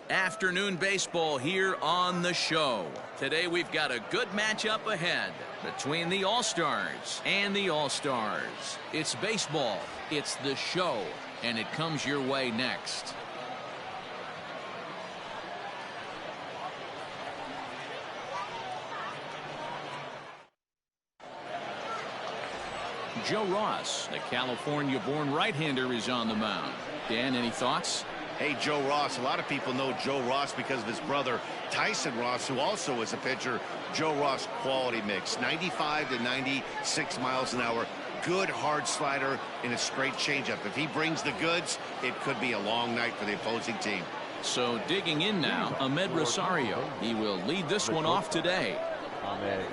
Afternoon baseball here on the show. Today we've got a good matchup ahead between the All-Stars and the All-Stars. It's baseball, it's the show, and it comes your way next. Joe Ross, the California-born right-hander, is on the mound. Dan, any thoughts? Hey, Joe Ross. A lot of people know Joe Ross because of his brother Tyson Ross, who also is a pitcher. Joe Ross quality mix, 95 to 96 miles an hour. Good hard slider and a straight changeup. If he brings the goods, it could be a long night for the opposing team. So digging in now, Ahmed Rosario. He will lead this one off today.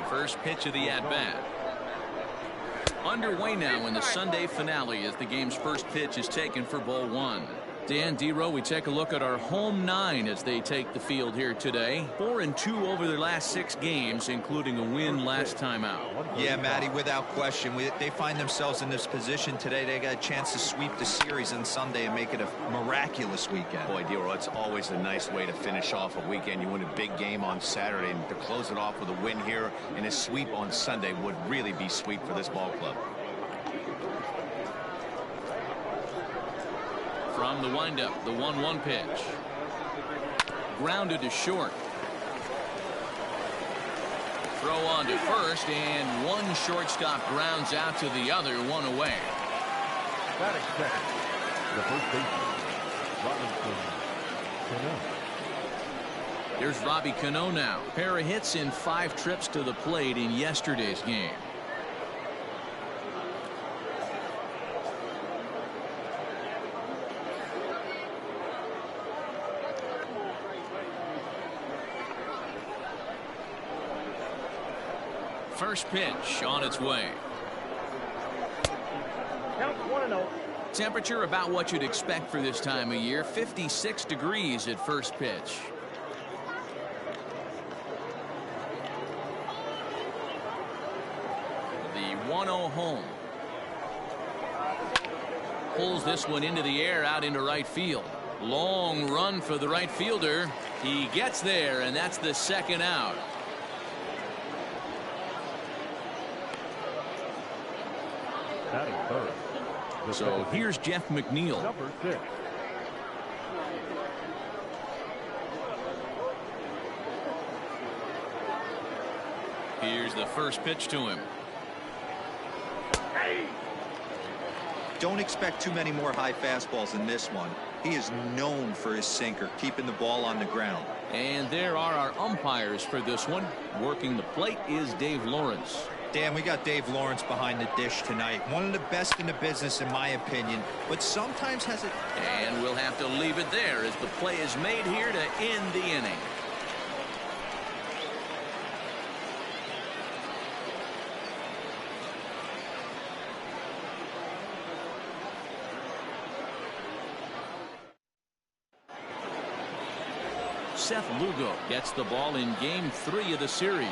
First pitch of the at-bat. Underway now in the Sunday finale as the game's first pitch is taken for ball one. Dan, D-Row, we take a look at our home nine as they take the field here today. 4-2 over their last 6 games, including a win last time out. Yeah, Matty, without question. They find themselves in this position today. They got a chance to sweep the series on Sunday and make it a miraculous weekend. Boy, D-Row, it's always a nice way to finish off a weekend. You win a big game on Saturday, and to close it off with a win here and a sweep on Sunday would really be sweet for this ball club. From the windup, the 1-1 pitch. Grounded to short. Throw on to first, and one shortstop grounds out to the other, one away. Batting second, the first baseman, Robinson Cano. Here's Robbie Cano now. Pair of hits in 5 trips to the plate in yesterday's game. First pitch on its way. Count 1-0. Temperature about what you'd expect for this time of year. 56 degrees at first pitch. The 1-0 home. Pulls this one into the air out into right field. Long run for the right fielder. He gets there, and that's the second out. So here's Jeff McNeil. Number 6. Here's the first pitch to him. Don't expect too many more high fastballs in this one. He is known for his sinker, keeping the ball on the ground. And there are our umpires for this one. Working the plate is Dave Lawrence. Dan, we got Dave Lawrence behind the dish tonight. One of the best in the business, in my opinion, but sometimes has it. And we'll have to leave it there as the play is made here to end the inning. Seth Lugo gets the ball in game 3 of the series.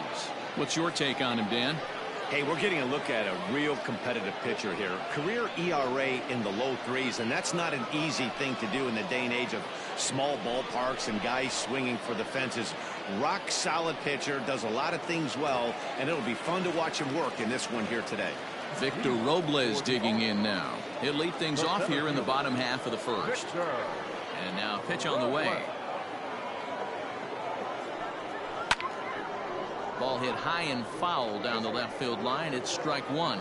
What's your take on him, Dan? Hey, we're getting a look at a real competitive pitcher here. Career ERA in the low 3s, and that's not an easy thing to do in the day and age of small ballparks and guys swinging for the fences. Rock solid pitcher, does a lot of things well, and it'll be fun to watch him work in this one here today. Victor Robles digging in now. He'll lead things off here in the bottom half of the first. And now pitch on the way. Ball hit high and foul down the left field line. It's strike one.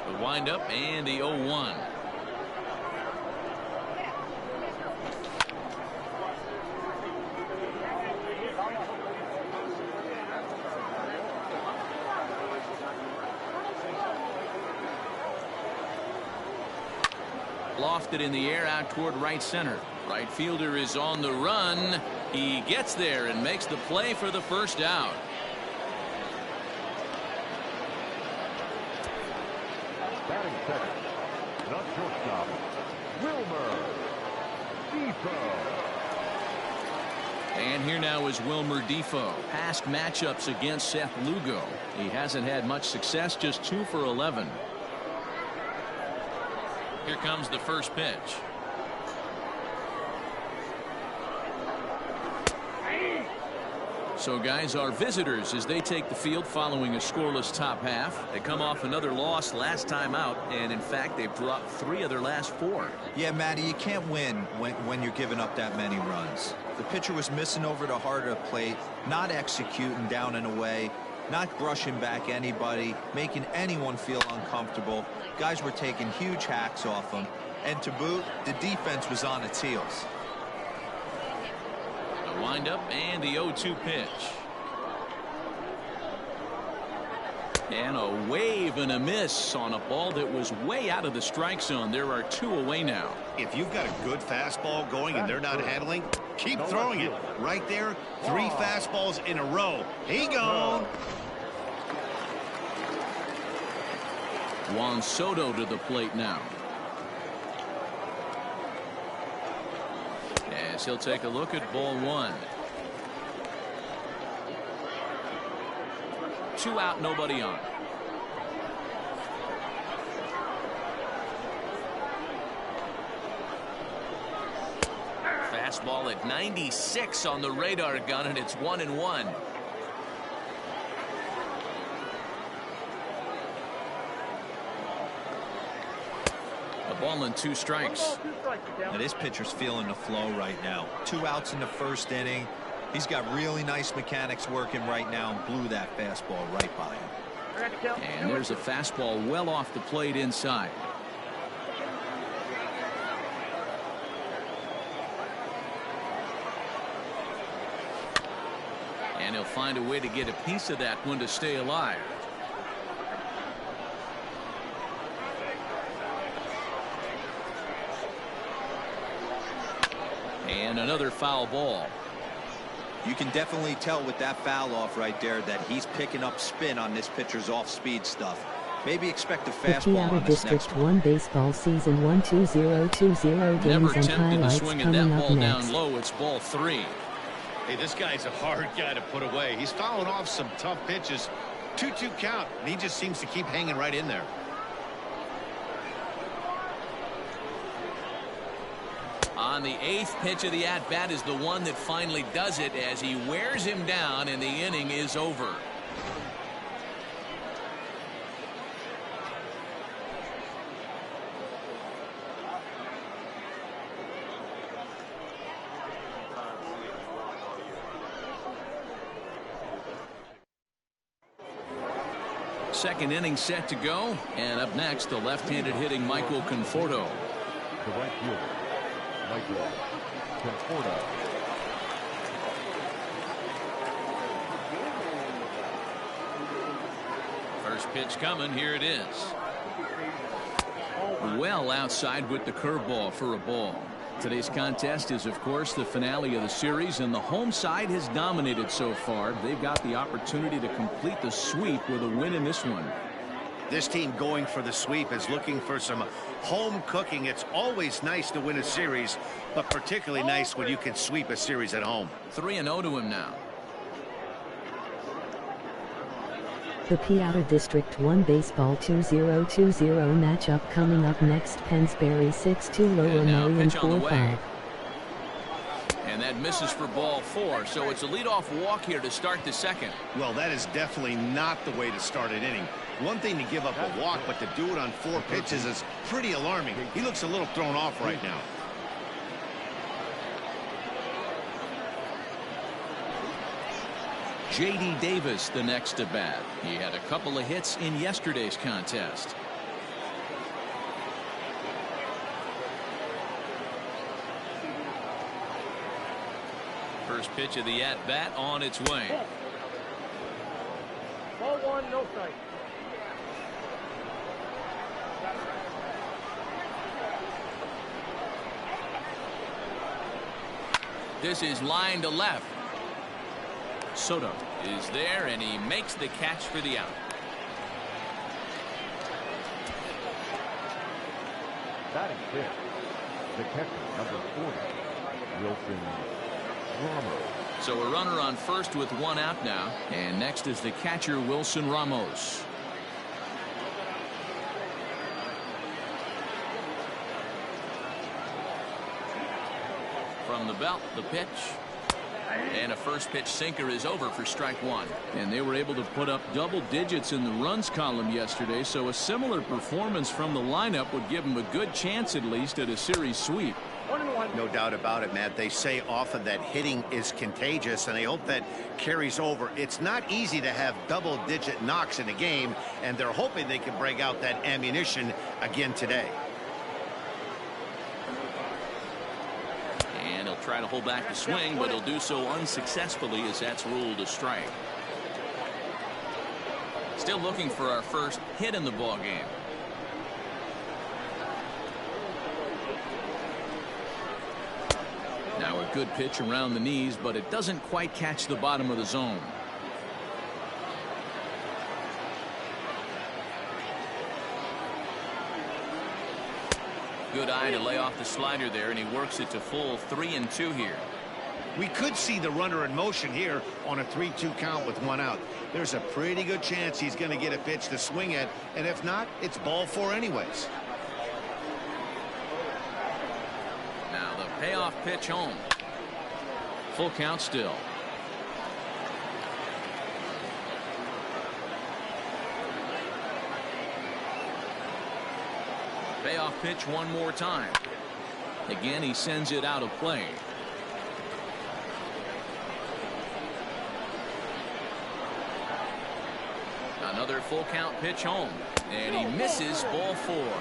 The windup and the 0-1. Lofted in the air out toward right center. Right fielder is on the run. He gets there and makes the play for the first out. Batting second, not shortstop, Wilmer Depot. And here now is Wilmer Defoe. Past matchups against Seth Lugo. He hasn't had much success, just 2 for 11. Here comes the first pitch. So guys, our visitors as they take the field following a scoreless top half. They come off another loss last time out, and in fact they've dropped 3 of their last 4. Yeah, Matty, you can't win when you're giving up that many runs. The pitcher was missing over the heart of the plate, not executing down and away, not brushing back anybody, making anyone feel uncomfortable. Guys were taking huge hacks off him, and to boot, the defense was on its heels. The windup and the 0-2 pitch. And a wave and a miss on a ball that was way out of the strike zone. There are 2 away now. If you've got a good fastball going and they're not handling, keep throwing it. Right there, 3 fastballs in a row. He gone. Juan Soto to the plate now. As he'll take a look at ball 1. 2 out, nobody on. Fastball at 96 on the radar gun, and it's 1-1. A ball and 2 strikes. Now this pitcher's feeling the flow right now. 2 outs in the first inning. He's got really nice mechanics working right now and blew that fastball right by him. And there's a fastball well off the plate inside. And he'll find a way to get a piece of that one to stay alive. And another foul ball. You can definitely tell with that foul off right there that he's picking up spin on this pitcher's off-speed stuff. Maybe expect a fastball on this next District 1 baseball season 1-2-0-2-0 Never games and tempted to highlights swing at coming that up ball next. down low. It's ball 3. Hey, this guy's a hard guy to put away. He's fouling off some tough pitches. 2-2 count, and he just seems to keep hanging right in there. On the 8th pitch of the at-bat is the one that finally does it as he wears him down, and the inning is over. Second inning set to go, and up next the left-handed hitting Michael Conforto. The right fielder, Michael Conforto. First pitch coming. Here it is. Well outside with the curveball for a ball. Today's contest is, of course, the finale of the series, and the home side has dominated so far. They've got the opportunity to complete the sweep with a win in this one. This team going for the sweep is looking for some home cooking. It's always nice to win a series, but particularly nice when you can sweep a series at home. 3-0 to him now. The Piaa District 1 Baseball 2020 matchup coming up next. Pensbury 6-2 Lower Merion 4-5. And that misses for ball 4, so it's a leadoff walk here to start the second. Well, that is definitely not the way to start an inning. One thing to give up a walk, but to do it on 4 pitches is pretty alarming. He looks a little thrown off right now. J.D. Davis the next to bat. He had a couple of hits in yesterday's contest. First pitch of the at-bat on its way. Ball 1, no strike. This is line to left. Soto is there, and he makes the catch for the out. Batting fifth, the catcher, number 40, Wilson Ramos. So a runner on first with one out now. And next is the catcher, Wilson Ramos. From the belt, the pitch. And a first pitch sinker is over for strike one. And they were able to put up double digits in the runs column yesterday, so a similar performance from the lineup would give them a good chance at least at a series sweep. No doubt about it, Matt. They say often that hitting is contagious, and they hope that carries over. It's not easy to have double-digit knocks in a game, and they're hoping they can break out that ammunition again today. And he'll try to hold back the swing, but he'll do so unsuccessfully as that's ruled a strike. Still looking for our first hit in the ball game. Now a good pitch around the knees, but it doesn't quite catch the bottom of the zone. Good eye to lay off the slider there, and he works it to full 3-2 here. We could see the runner in motion here on a 3-2 count with one out. There's a pretty good chance he's going to get a pitch to swing at, and if not, it's ball four anyways. Now the payoff pitch home. Full count still. Payoff pitch one more time. Again, he sends it out of play. Another full count pitch home, and he misses, ball four.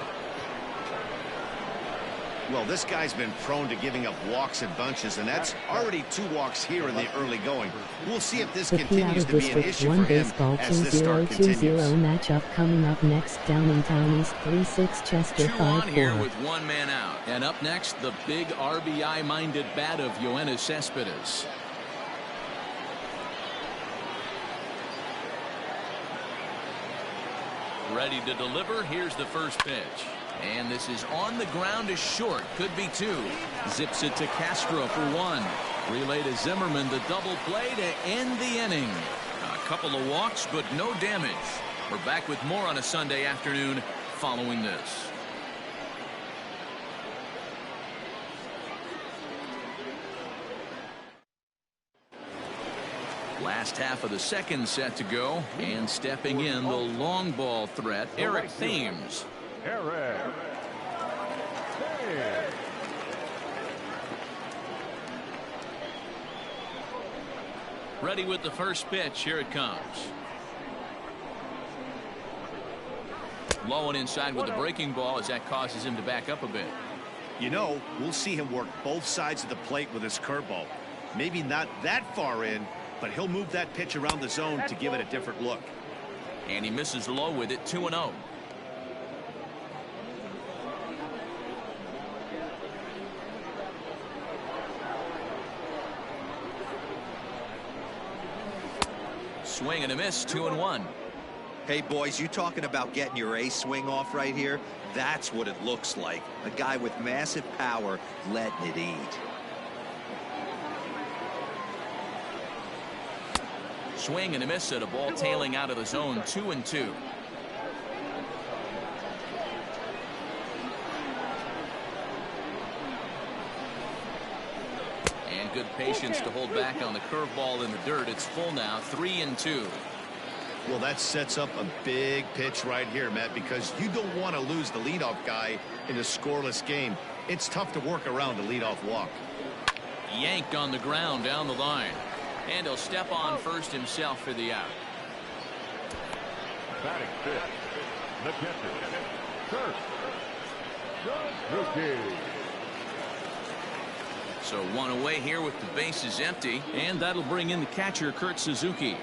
Well, this guy's been prone to giving up walks in bunches, and that's already 2 walks here in the early going. We'll see if this The continues Piaa to be an District issue 1 for him baseball as this start 2020 continues. matchup coming up next. Downingtown East 3-6 Chester 2 on here 5-4. with one man out. And up next, the big RBI-minded bat of Yoenis Cespedes. Ready to deliver. Here's the first pitch. And this is on the ground is short. Could be 2. Zips it to Castro for 1. Relay to Zimmerman, the double play to end the inning. A couple of walks, but no damage. We're back with more on a Sunday afternoon following this. Last half of the second set to go, and stepping in the long ball threat, Eric Thames. Eric. Ready with the first pitch. Here it comes. Low and inside with the breaking ball as that causes him to back up a bit. You know, we'll see him work both sides of the plate with his curveball. Maybe not that far in, but he'll move that pitch around the zone to give it a different look. And he misses low with it, 2-0. Swing and a miss, 2-1. Hey, boys, you talking about getting your ace swing off right here? That's what it looks like. A guy with massive power letting it eat. Swing and a miss at a ball tailing out of the zone, 2-2. And good patience to hold back on the curveball in the dirt. It's full now, 3-2. Well, that sets up a big pitch right here, Matt, because you don't want to lose the leadoff guy in a scoreless game. It's tough to work around a leadoff walk. Yanked on the ground down the line. And he'll step on first himself for the out. Batting fifth, the catcher, Kurt Suzuki. So one away here with the bases empty, and that'll bring in the catcher, Kurt Suzuki.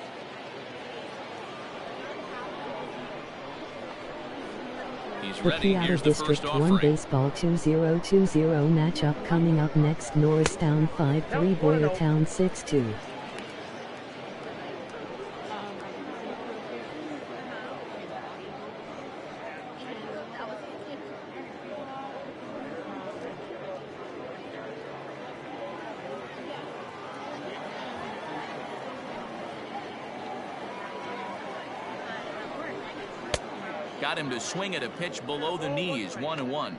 He's The ready. Piaa Here's the District first 1 offering. baseball 2020 matchup coming up next. Norristown 5-3 Boyertown 6-2. Got him to swing at a pitch below the knees. 1-1.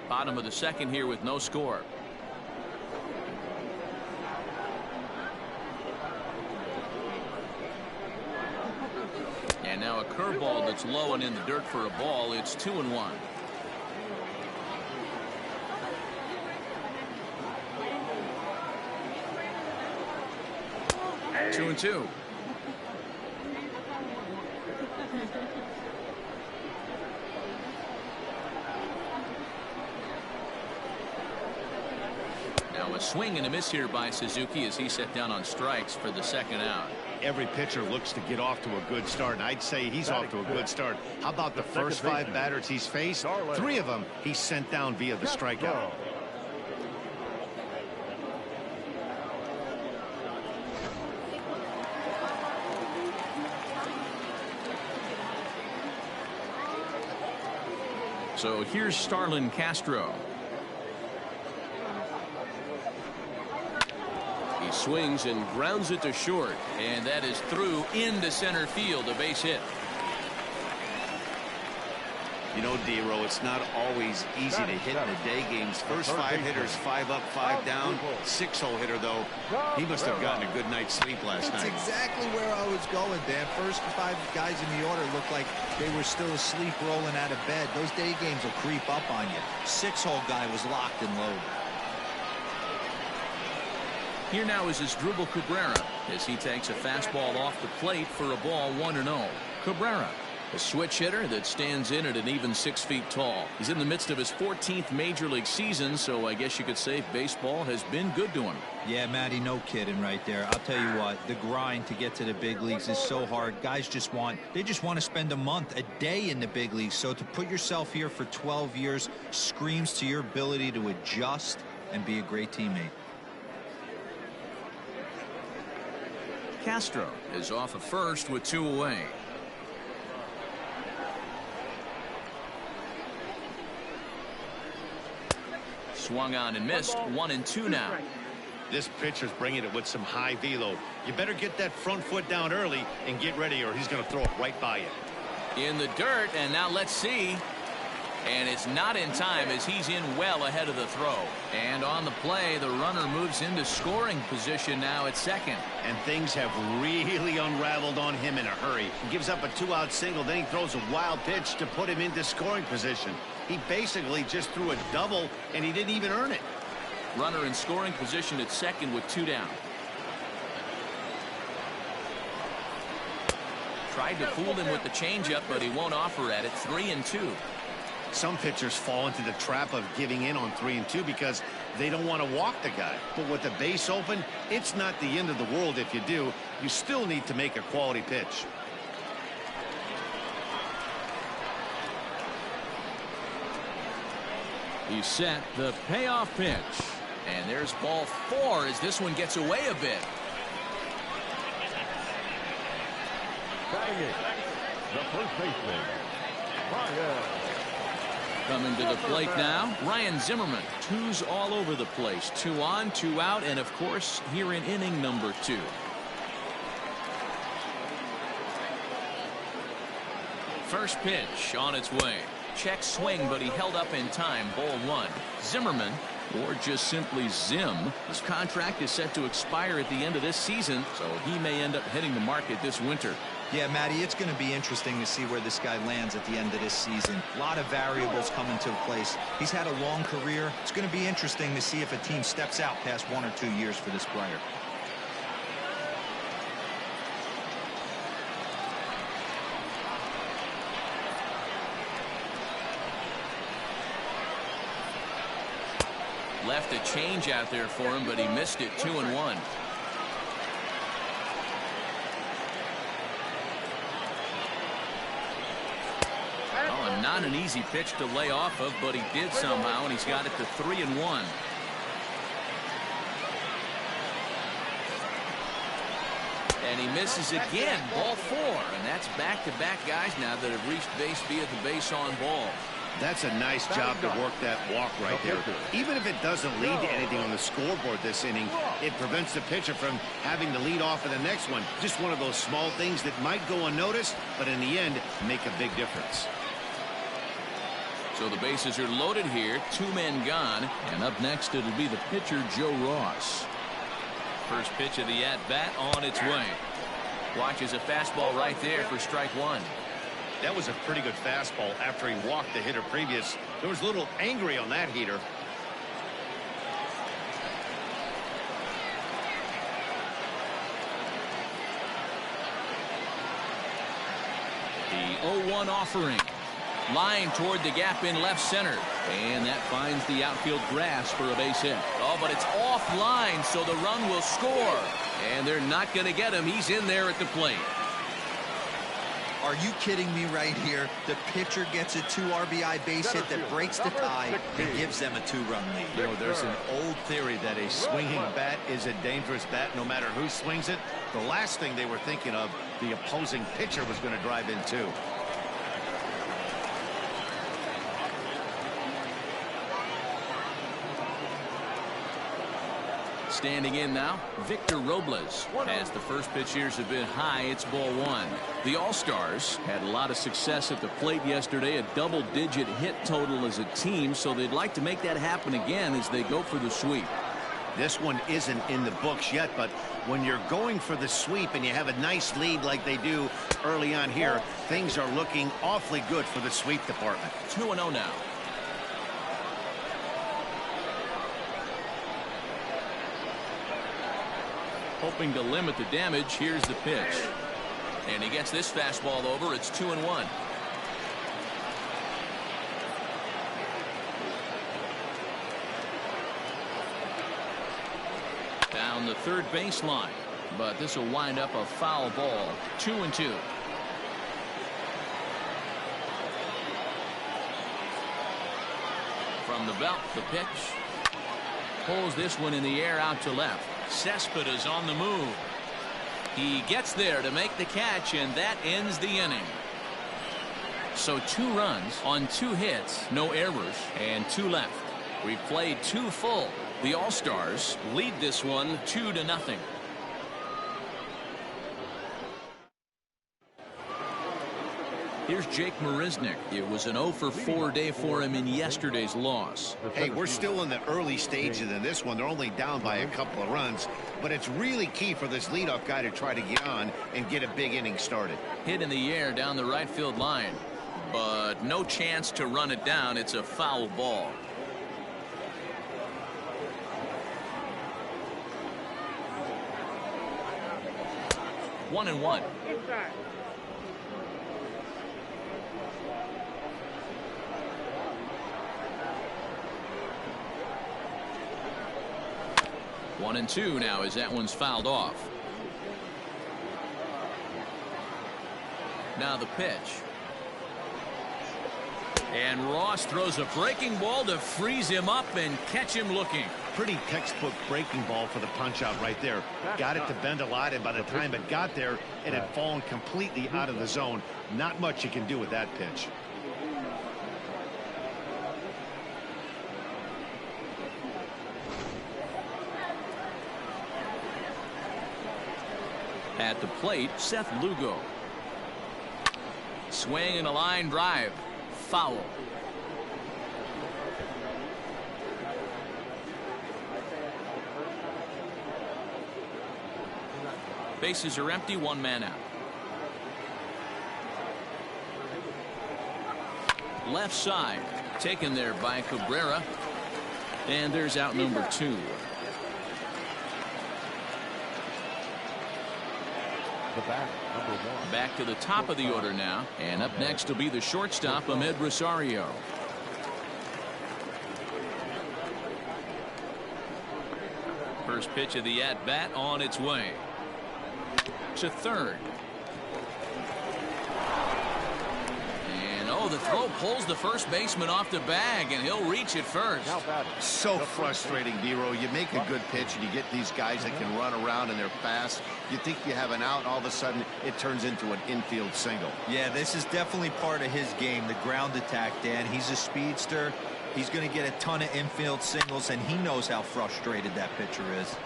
Bottom of the second here with no score. And now a curveball that's low and in the dirt for a ball. It's 2-1. 2-2. Now a swing and a miss here by Suzuki as he set down on strikes for the second out. Every pitcher looks to get off to a good start, and I'd say he's off to a good start. How about the first 5 batters he's faced? 3 of them he sent down via the strikeout. So here's Starlin Castro. He swings and grounds it to short, and that is through into center field, a base hit. You know, D-Row, it's not always easy to hit in the day games. First 5 hitters, 5 up, 5 down. 6-hole hitter, though, he must have gotten a good night's sleep last night. That's exactly where I was going, Dan. First 5 guys in the order looked like they were still asleep rolling out of bed. Those day games will creep up on you. 6-hole guy was locked and loaded. Here now is Asdrubal Cabrera as he takes a fastball off the plate for a ball. 1-0. Cabrera, a switch hitter that stands in at an even 6 feet tall. He's in the midst of his 14th major league season, so I guess you could say baseball has been good to him. Yeah, Matty, no kidding right there. I'll tell you what, the grind to get to the big leagues is so hard. Guys just want to spend a month, a day in the big leagues. So to put yourself here for 12 years screams to your ability to adjust and be a great teammate. Castro is off of first with 2 away. Swung on and missed. 1-2 now. This pitcher's bringing it with some high velo. You better get that front foot down early and get ready, or he's going to throw it right by you. In the dirt, and now let's see. And it's not in time as he's in well ahead of the throw. And on the play, the runner moves into scoring position now at second. And things have really unraveled on him in a hurry. He gives up a 2-out single, then he throws a wild pitch to put him into scoring position. He basically just threw a double, and he didn't even earn it. Runner in scoring position at second with 2 down. Tried to fool him with the changeup, but he won't offer at it. 3-2. Some pitchers fall into the trap of giving in on 3-2 because they don't want to walk the guy. But with the base open, it's not the end of the world if you do. You still need to make a quality pitch. He set the payoff pitch. And there's ball 4 as this one gets away a bit. Batting it, the first baseman, Piaa. Coming to the plate now, Ryan Zimmerman. 2's all over the place. 2 on, 2 out, and of course, here in inning number 2. First pitch on its way. Check swing, but he held up in time. Ball 1. Zimmerman, or just simply Zim, his contract is set to expire at the end of this season, so he may end up hitting the market this winter. Yeah, Matty, it's going to be interesting to see where this guy lands at the end of this season. A lot of variables come into place. He's had a long career. It's going to be interesting to see if a team steps out past 1 or 2 years for this player. Left a change out there for him, but he missed it. 2-1. Oh, not an easy pitch to lay off of, but he did somehow, and he's got it to 3-1. And he misses again. Ball 4, and that's back-to-back guys now that have reached base via the base on ball. That's a nice job to work that walk right there. Even if it doesn't lead to anything on the scoreboard this inning, it prevents the pitcher from having to lead off in the next one. Just one of those small things that might go unnoticed, but in the end, make a big difference. So the bases are loaded here. 2 men gone. And up next, it'll be the pitcher, Joe Ross. First pitch of the at-bat on its way. Watches a fastball right there for strike 1. That was a pretty good fastball after he walked the hitter previous. There was a little angry on that heater. The 0-1 offering. Line toward the gap in left center. And that finds the outfield grass for a base hit. Oh, but it's offline, so the run will score. And they're not going to get him. He's in there at the plate. Are you kidding me right here? The pitcher gets a 2 RBI base hit that breaks the tie and gives them a 2-run lead. You know, there's an old theory that a swinging bat is a dangerous bat no matter who swings it. The last thing they were thinking of, the opposing pitcher was going to drive in too. Standing in now, Victor Robles. As the first pitch here is a bit high, it's ball 1. The All-Stars had a lot of success at the plate yesterday, a double-digit hit total as a team, so they'd like to make that happen again as they go for the sweep. This one isn't in the books yet, but when you're going for the sweep and you have a nice lead like they do early on here, things are looking awfully good for the sweep department. 2-0 now. Hoping to limit the damage. Here's the pitch. And he gets this fastball over. It's 2-1. Down the third baseline. But this will wind up a foul ball. 2-2. From the belt, the pitch. Pulls this one in the air out to left. Cespedes on the move. He gets there to make the catch, and that ends the inning. So 2 runs on 2 hits, no errors, and 2 left. We played 2 full. The All-Stars lead this one 2-0. Here's Jake Marisnick. It was an 0-for-4 day for him in yesterday's loss. Hey, we're still in the early stages of this one. They're only down by a couple of runs, but it's really key for this leadoff guy to try to get on and get a big inning started. Hit in the air down the right field line, but no chance to run it down. It's a foul ball. One and one. One and two now as that one's fouled off. Now the pitch. And Ross throws a breaking ball to freeze him up and catch him looking. Pretty textbook breaking ball for the punch out right there. Got it to bend a lot, and by the time it got there, it had fallen completely out of the zone. Not much you can do with that pitch. At the plate, Seth Lugo. Swing and a line drive. Foul. Bases are empty, one man out. Left side, taken there by Cabrera. And there's out number 2. Back to the top of the order now, and up next will be the shortstop, Ahmed Rosario. First pitch of the at-bat on its way to third. And Oh, the throw pulls the first baseman off the bag, and he'll reach it first. So frustrating, D-Row. You make a good pitch, and you get these guys that can run around and they're fast. You think you have an out, and all of a sudden it turns into an infield single. Yeah, this is definitely part of his game, the ground attack, Dan. He's a speedster. He's going to get a ton of infield singles, and he knows how frustrated that pitcher is.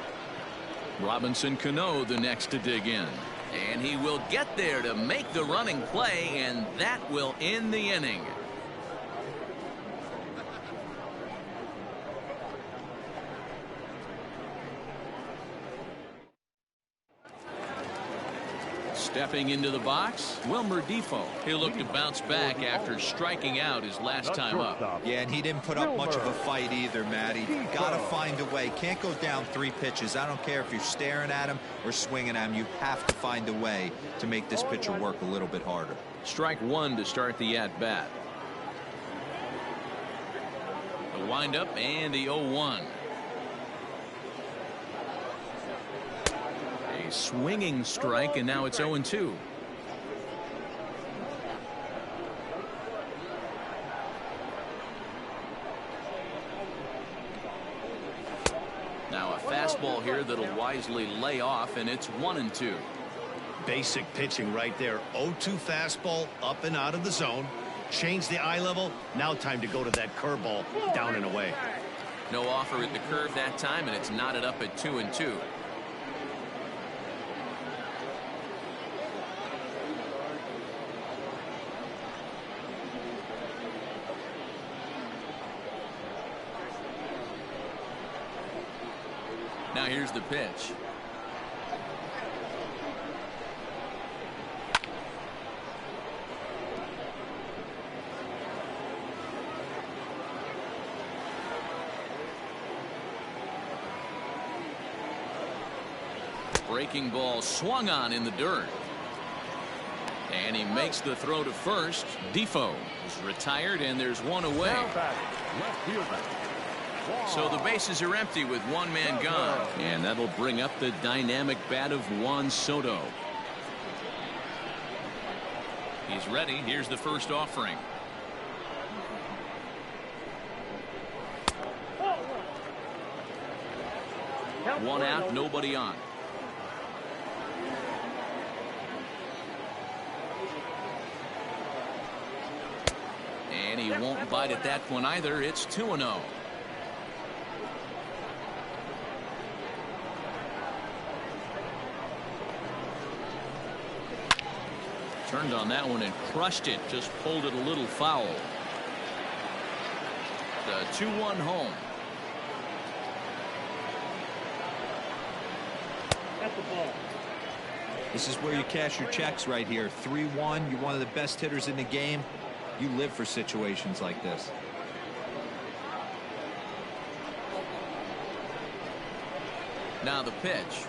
Robinson Cano the next to dig in. And he will get there to make the running play, and that will end the inning. Stepping into the box, Wilmer Defoe. He'll look to bounce back after striking out his last time up. Yeah, and he didn't put up much of a fight either, Matty. Got to find a way. Can't go down 3 pitches. I don't care if you're staring at him or swinging at him. You have to find a way to make this pitcher work a little bit harder. Strike 1 to start the at-bat. The windup and the 0-1. Swinging strike, and now it's 0-2. Now a fastball here that'll wisely lay off, and it's 1-2. Basic pitching right there. 0-2 fastball up and out of the zone. Change the eye level. Now time to go to that curveball down and away. No offer at the curve that time, and it's knotted up at 2-2. Now here's the pitch. Breaking ball swung on in the dirt. And he makes the throw to first. Defoe is retired, and there's one away. So the bases are empty with one man gone, and that'll bring up the dynamic bat of Juan Soto. He's ready. Here's the first offering. One out, nobody on. And he won't bite at that one either. It's 2-0. Turned on that one and crushed it. Just pulled it a little foul. The 2-1 home. At the ball. This is where you cash your checks right here. 3-1. You're one of the best hitters in the game. You live for situations like this. Now the pitch.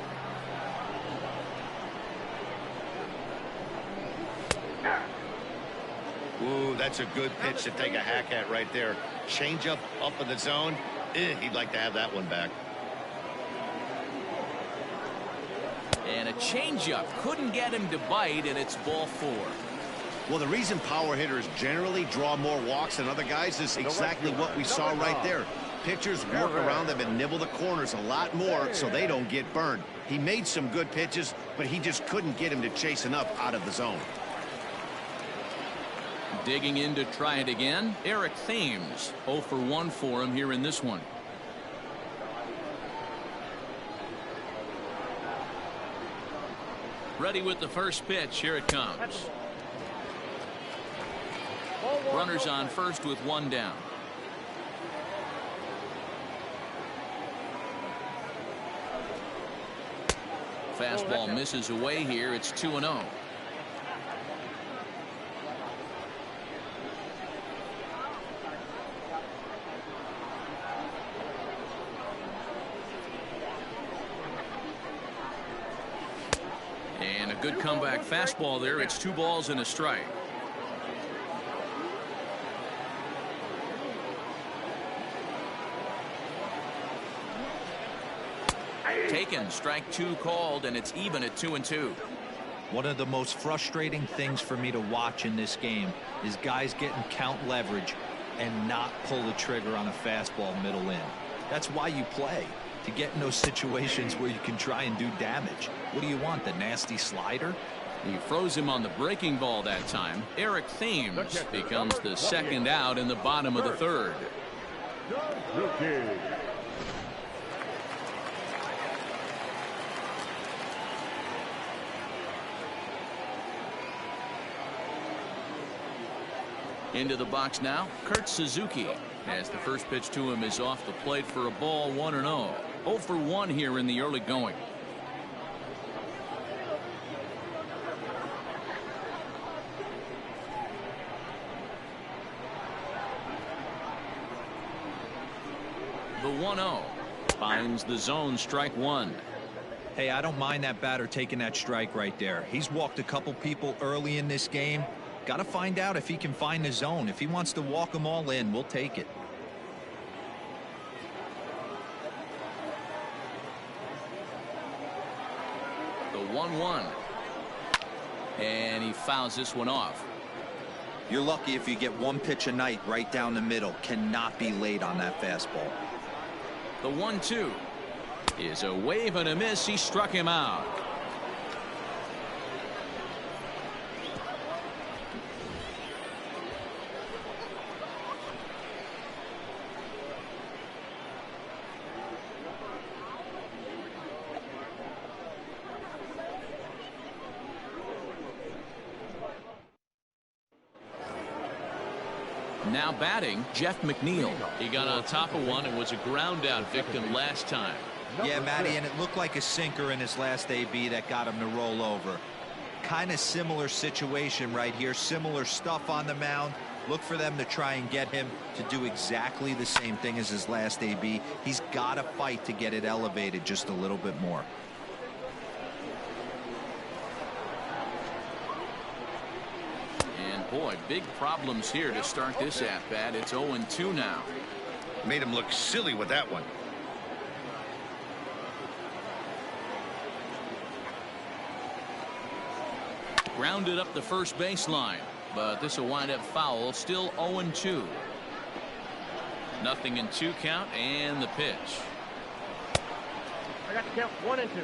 Ooh, that's a good pitch to take a hack at right there. Change up in the zone. He'd like to have that one back. And a changeup couldn't get him to bite, and it's ball 4. Well, the reason power hitters generally draw more walks than other guys is exactly what we saw right there. Pitchers work around them and nibble the corners a lot more so they don't get burned. He made some good pitches, but he just couldn't get him to chase enough out of the zone. Digging in to try it again, Eric Thames. 0 for 1 for him here in this one. Ready with the first pitch. Here it comes. Runners on first with one down. Fastball misses away here. It's 2-0. And a good comeback fastball there. It's 2 balls and a strike. Taken, strike 2 called, and it's even at 2-2. One of the most frustrating things for me to watch in this game is guys getting count leverage and not pull the trigger on a fastball middle in. That's why you play, to get in those situations where you can try and do damage. What do you want, the nasty slider? He froze him on the breaking ball that time. Eric Thames becomes the second out in the bottom of the third. Into the box now, Kurt Suzuki, as the first pitch to him is off the plate for a ball, 1-0. 0 for 1 here in the early going. The 1-0 finds the zone, strike one. Hey, I don't mind that batter taking that strike right there. He's walked a couple people early in this game. Got to find out if he can find the zone. If he wants to walk them all in, we'll take it. The 1-1. And he fouls this one off. You're lucky if you get one pitch a night right down the middle. Cannot be late on that fastball. The 1-2 is a wave and a miss. He struck him out. Now batting, Jeff McNeil. He got on top of one and was a ground out victim last time. Yeah, Matty, and it looked like a sinker in his last AB that got him to roll over. Kind of similar situation right here. Similar stuff on the mound. Look for them to try and get him to do exactly the same thing as his last AB. He's got to fight to get it elevated just a little bit more. Boy, big problems here to start this at-bat. It's 0-2 now. Made him look silly with that one. Grounded up the first baseline, but this will wind up foul. Still 0-2. Nothing in 2 count, and the pitch. I got to count 1 and 2.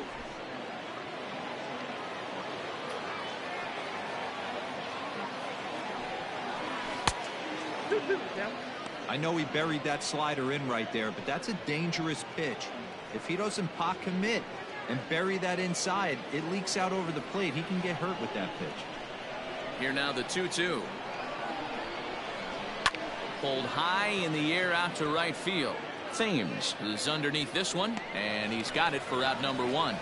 I know he buried that slider in right there, but that's a dangerous pitch. If he doesn't pot commit and bury that inside, it leaks out over the plate. He can get hurt with that pitch. Here now the 2-2. Pulled high in the air out to right field. Thames is underneath this one, and he's got it for out number 1.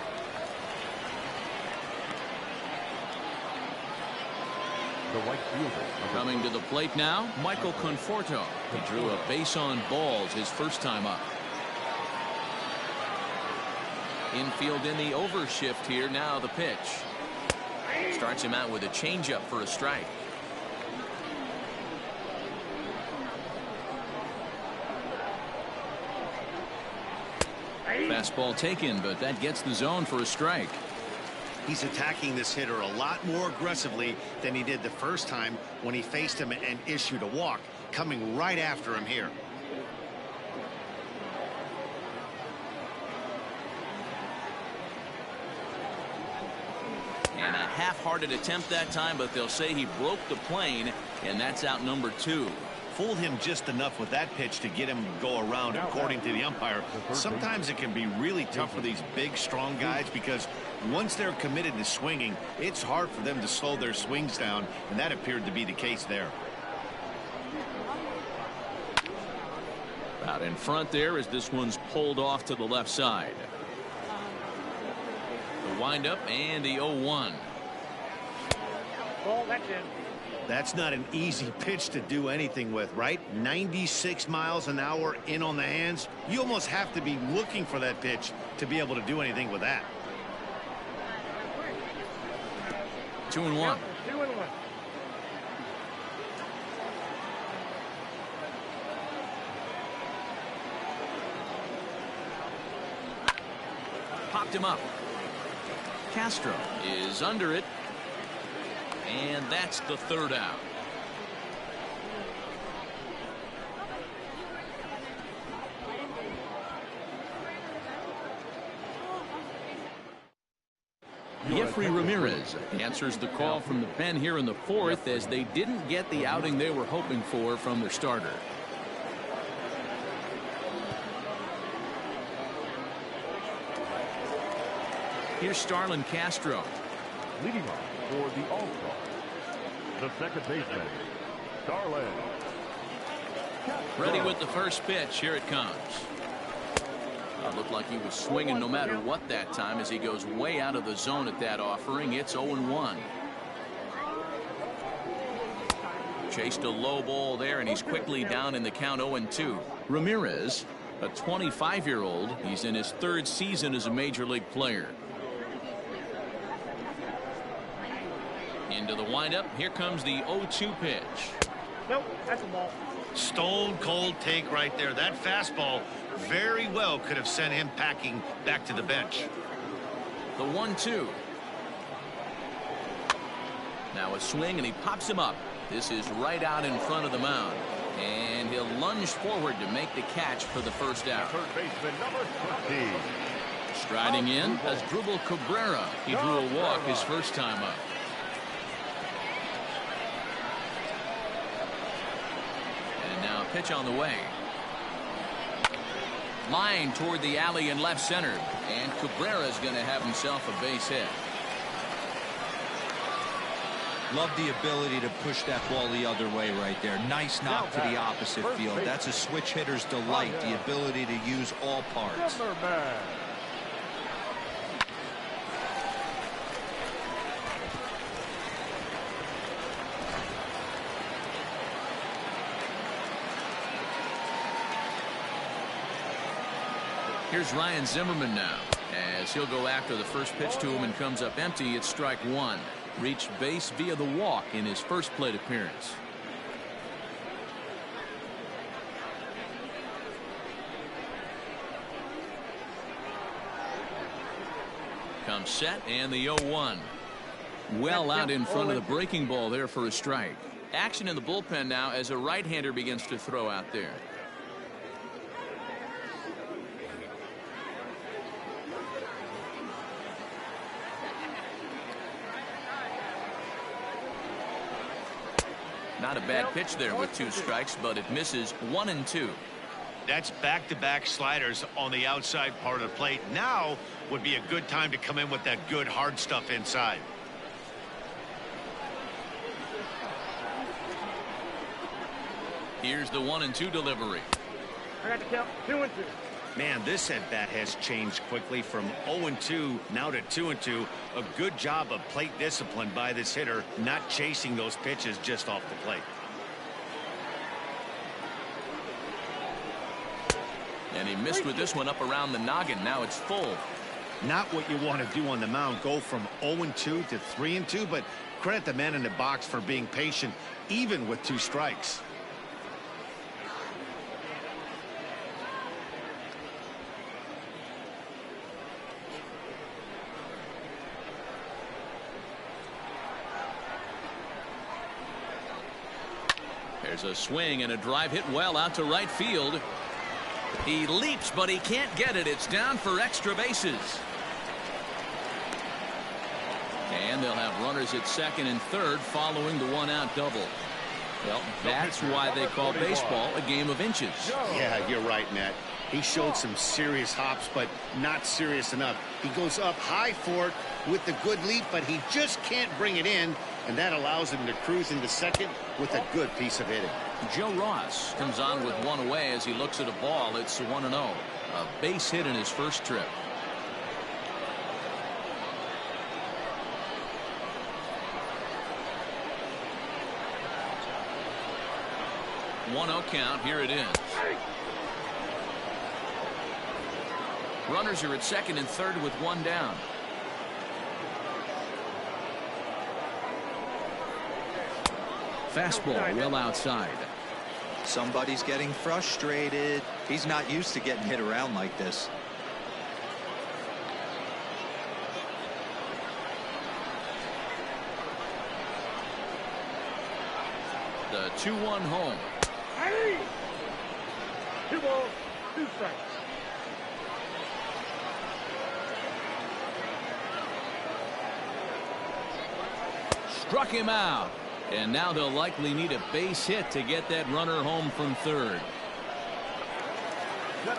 Coming to the plate now, Michael Conforto. He drew a base on balls his first time up. Infield in the overshift here. Now the pitch. Starts him out with a changeup for a strike. Fastball taken, but that gets the zone for a strike. He's attacking this hitter a lot more aggressively than he did the first time when he faced him and issued a walk, coming right after him here. And a half-hearted attempt that time, but they'll say he broke the plane, and that's out number 2. Fooled him just enough with that pitch to get him to go around, according to the umpire. Sometimes it can be really tough for these big, strong guys because once they're committed to swinging, it's hard for them to slow their swings down, and that appeared to be the case there. Out in front there as this one's pulled off to the left side. The windup and the 0-1. Ball, that's in. That's not an easy pitch to do anything with, right? 96 miles an hour in on the hands. You almost have to be looking for that pitch to be able to do anything with that. 2-1. 2-1. Popped him up. Castro is under it. And that's the third out. Jeffrey Ramirez answers the call from the pen here in the fourth as they didn't get the outing they were hoping for from their starter. Here's Starlin Castro. Leading off for the All-Star, the second baseman, Starlin. Ready with the first pitch. Here it comes. Looked like he was swinging no matter what that time as he goes way out of the zone at that offering. It's 0-1. Chased a low ball there, and he's quickly down in the count 0-2. Ramirez, a 25-year-old. He's in his third season as a major league player. Into the windup. Here comes the 0-2 pitch. Nope, that's a ball. Stone cold take right there. That fastball very well could have sent him packing back to the bench. The 1-2. Now a swing, and he pops him up. This is right out in front of the mound. And he'll lunge forward to make the catch for the first out. Third baseman, number 20. Striding in, Asdrubal Cabrera. He drew a walk his first time up. And now a pitch on the way. Line toward the alley in left center. And Cabrera's going to have himself a base hit. Love the ability to push that ball the other way right there. Nice knock to the opposite field. That's a switch hitter's delight, the ability to use all parts. Here's Ryan Zimmerman now, as he'll go after the first pitch to him and comes up empty. It's strike one. Reached base via the walk in his first plate appearance. Comes set, and the 0-1. Well out in front of the breaking ball there for a strike. Action in the bullpen now as a right-hander begins to throw out there. Not a bad pitch there with two strikes, but it misses 1-2. That's back-to-back sliders on the outside part of the plate. Now would be a good time to come in with that good hard stuff inside. Here's the 1-2 delivery. I got the count 2-2. Man, this at-bat has changed quickly from 0-2 now to 2-2. A good job of plate discipline by this hitter, not chasing those pitches just off the plate. And he missed with this one up around the noggin. Now it's full. Not what you want to do on the mound. Go from 0-2 to 3-2, but credit the man in the box for being patient, even with two strikes. There's a swing and a drive hit well out to right field. He leaps, but he can't get it. It's down for extra bases. And they'll have runners at second and third following the one-out double. Well, that's why they call baseball a game of inches. Yeah, you're right, Matt. He showed some serious hops, but not serious enough. He goes up high for it with the good leap, but he just can't bring it in, and that allows him to cruise into second with a good piece of hitting. Joe Ross comes on with one away as he looks at a ball. It's 1-0. A base hit in his first trip. One-0 count. Here it is. Runners are at second and third with one down. Fastball well outside. Somebody's getting frustrated. He's not used to getting hit around like this. the 2-1 home. Hey! 2 balls, 2 strikes. Struck him out. And now they'll likely need a base hit to get that runner home from third.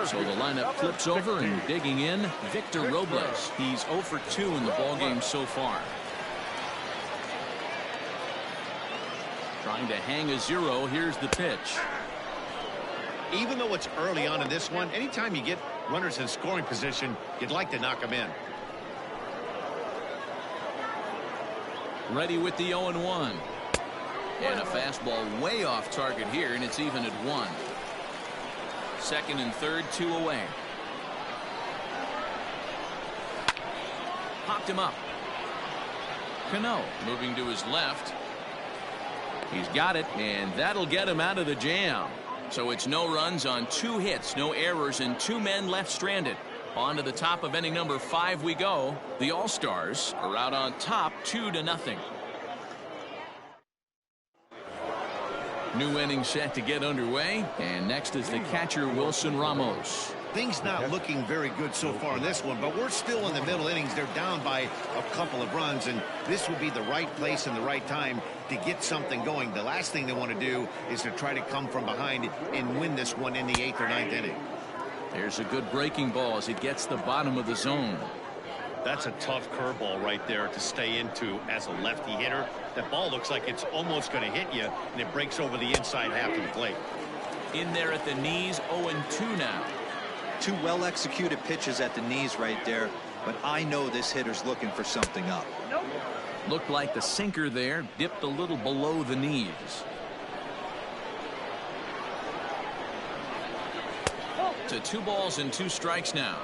So the lineup flips over, and digging in, Victor Robles. He's 0 for 2 in the ballgame so far. Trying to hang a 0. Here's the pitch. Even though it's early on in this one, anytime you get runners in scoring position, you'd like to knock them in. Ready with the 0-1. And a fastball way off target here, and it's even at 1. Second and third, 2 away. Popped him up. Cano moving to his left. He's got it, and that'll get him out of the jam. So it's no runs on 2 hits, no errors, and 2 men left stranded. On to the top of inning number 5 we go. The All-Stars are out on top 2-0. New inning set to get underway, and next is the catcher Wilson Ramos. Things not looking very good so far in this one, but we're still in the middle innings. They're down by a couple of runs, and this would be the right place and the right time to get something going. The last thing they want to do is to try to come from behind and win this one in the 8th or 9th inning. There's a good breaking ball as it gets the bottom of the zone. That's a tough curveball right there to stay into as a lefty hitter. That ball looks like it's almost going to hit you, and it breaks over the inside half of the plate. In there at the knees, 0-2 now. 2 well-executed pitches at the knees right there, but I know this hitter's looking for something up. Nope. Looked like the sinker there dipped a little below the knees. To 2 balls and 2 strikes now.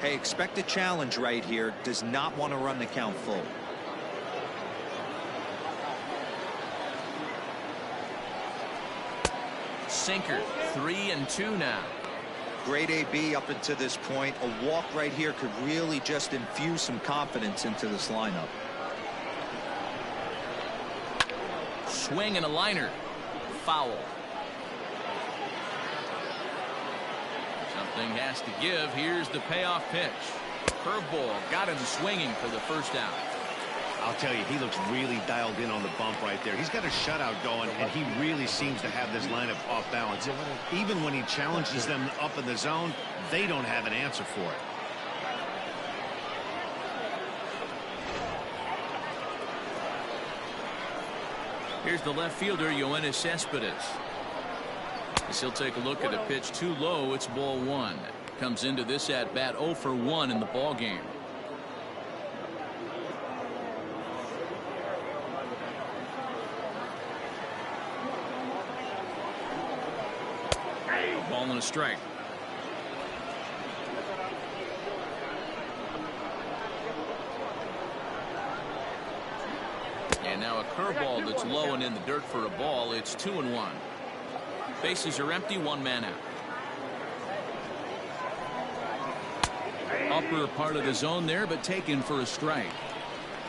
Hey, expect a challenge right here. Does not want to run the count full. Sinker, 3-2 now. Great AB up until this point. A walk right here could really just infuse some confidence into this lineup. Swing and a liner. Foul. Something has to give. Here's the payoff pitch. Curveball got him swinging for the first out. I'll tell you, he looks really dialed in on the bump right there. He's got a shutout going, and he really seems to have this lineup off balance. Even when he challenges them up in the zone, they don't have an answer for it. Here's the left fielder, Yoenis Cespedes. As he'll take a look at a pitch too low, it's ball 1. Comes into this at bat 0 for 1 in the ball game. Ball and a strike. And now a curveball that's low and in the dirt for a ball. It's 2-1. Bases are empty, 1 man out. Upper part of the zone there, but taken for a strike.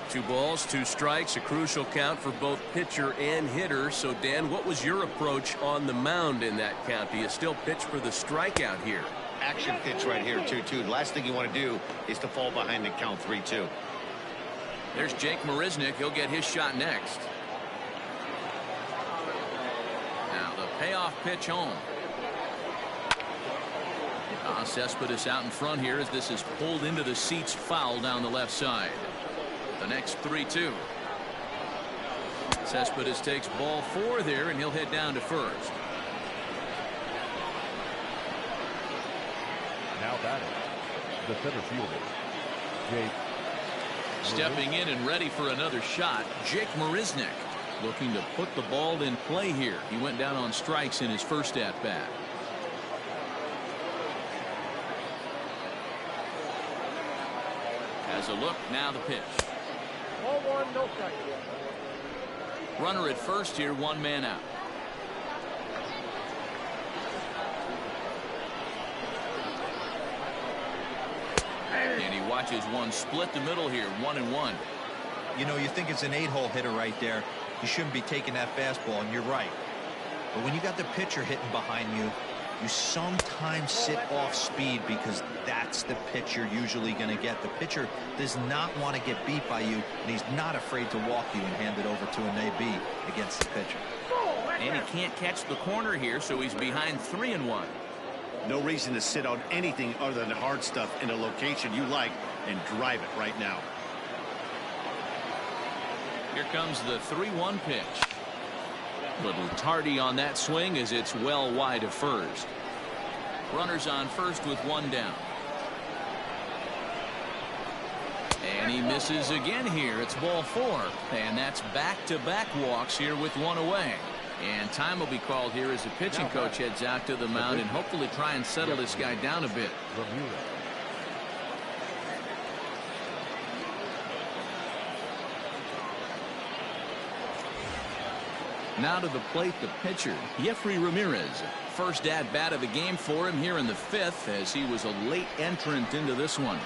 2 balls, 2 strikes, a crucial count for both pitcher and hitter. So, Dan, what was your approach on the mound in that count? Do you still pitch for the strikeout here? Action pitch right here, 2-2. The last thing you want to do is to fall behind the count 3-2. There's Jake Marisnick. He'll get his shot next. Now the payoff pitch home. Cespedes out in front here as this is pulled into the seats, foul down the left side. The next 3-2. Cespedes takes ball 4 there, and he'll head down to first. Now batting, the center fielder, Jake. Stepping in and ready for another shot, Jake Marisnick, looking to put the ball in play here. He went down on strikes in his first at bat. As a look, now the pitch. Ball 1, no strike. Runner at first here, 1 man out. And he watches one split the middle here, 1-1. You know, you think it's an 8-hole hitter right there. you shouldn't be taking that fastball, and you're right. But when you got the pitcher hitting behind you, you sometimes sit off speed because that's the pitch you're usually going to get. The pitcher does not want to get beat by you, and he's not afraid to walk you and hand it over to an AB against the pitcher. And he can't catch the corner here, so he's behind 3-1. No reason to sit on anything other than hard stuff in a location you like and drive it right now. Here comes the 3-1 pitch. Little tardy on that swing as it's well wide of first. Runners on first with one down. And he misses again here. It's ball 4. And that's back-to-back walks here with one away. And time will be called here as the pitching coach heads out to the mound and hopefully try and settle this guy down a bit. Now to the plate, the pitcher, Jeffrey Ramirez. First at-bat of the game for him here in the 5th as he was a late entrant into this one.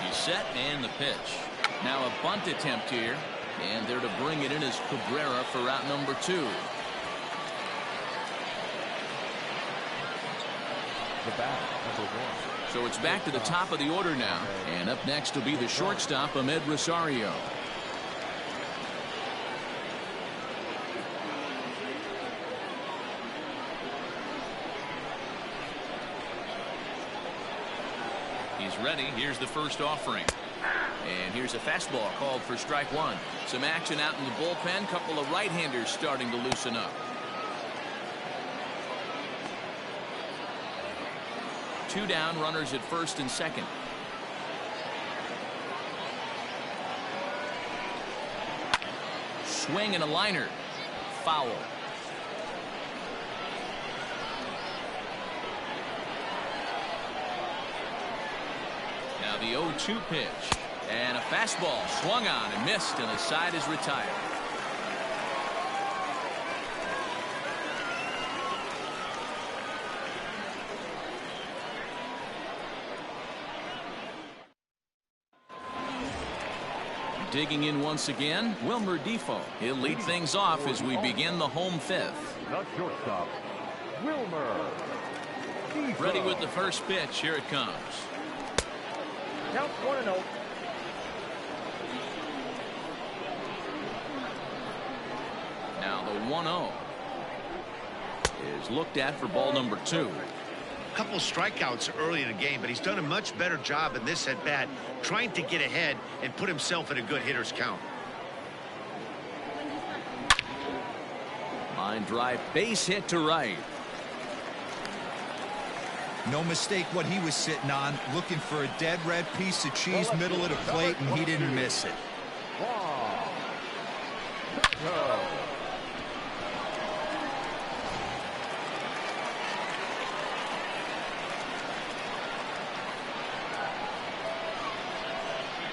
He's set and the pitch. Now a bunt attempt here. And they're to bring it in as Cabrera for out number 2. The bat, number 1. So it's back to the top of the order now. And up next will be the shortstop, Ahmed Rosario. He's ready. Here's the first offering. And here's a fastball called for strike 1. Some action out in the bullpen. Couple of right-handers starting to loosen up. 2 down, runners at first and second. Swing and a liner. Foul. Now the 0-2 pitch. And a fastball swung on and missed, and the side is retired. Digging in once again, Wilmer Defoe. He'll lead things off as we begin the home 5th. The shortstop, Wilmer Defoe. Ready with the first pitch. Here it comes. Count 1-0. Now the 1-0 is looked at for ball number 2. A couple strikeouts early in the game, but he's done a much better job in this at bat trying to get ahead and put himself in a good hitter's count. Line drive, base hit to right. No mistake what he was sitting on, looking for a dead red piece of cheese middle of the plate, and he didn't miss it.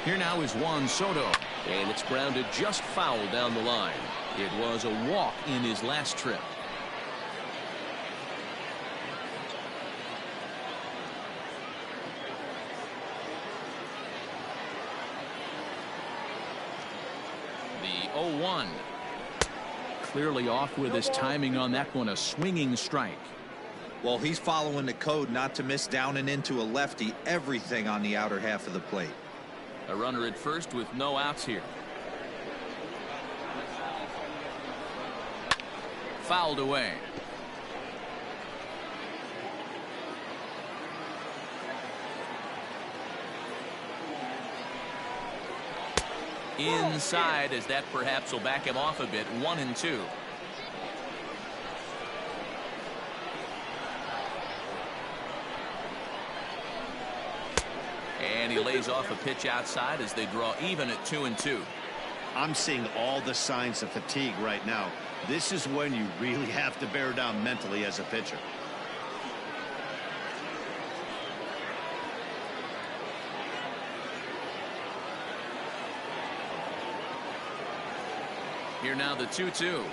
Here now is Juan Soto, and it's grounded just foul down the line. It was a walk in his last trip. The 0-1. Clearly off with his timing on that one, a swinging strike. Well, he's following the code not to miss down and into a lefty, everything on the outer half of the plate. A runner at first with no outs here. Fouled away. Inside, as that perhaps will back him off a bit. 1-2. And he lays off a pitch outside as they draw even at 2-2. I'm seeing all the signs of fatigue right now. This is when you really have to bear down mentally as a pitcher. Here now the 2-2.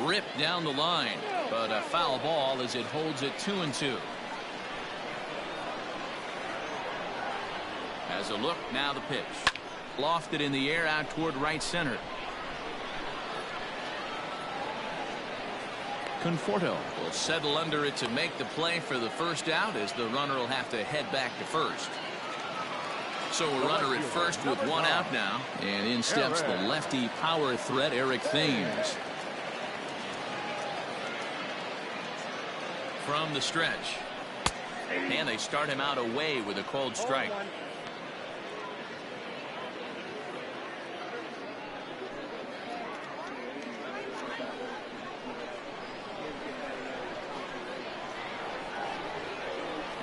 Ripped down the line, but a foul ball as it holds it 2-2. Has a look, now the pitch. Lofted in the air out toward right center. Conforto will settle under it to make the play for the first out, as the runner will have to head back to first. So a runner at first with one out now, and in steps the lefty power threat Eric Thames. From the stretch, and they start him out away with a called strike.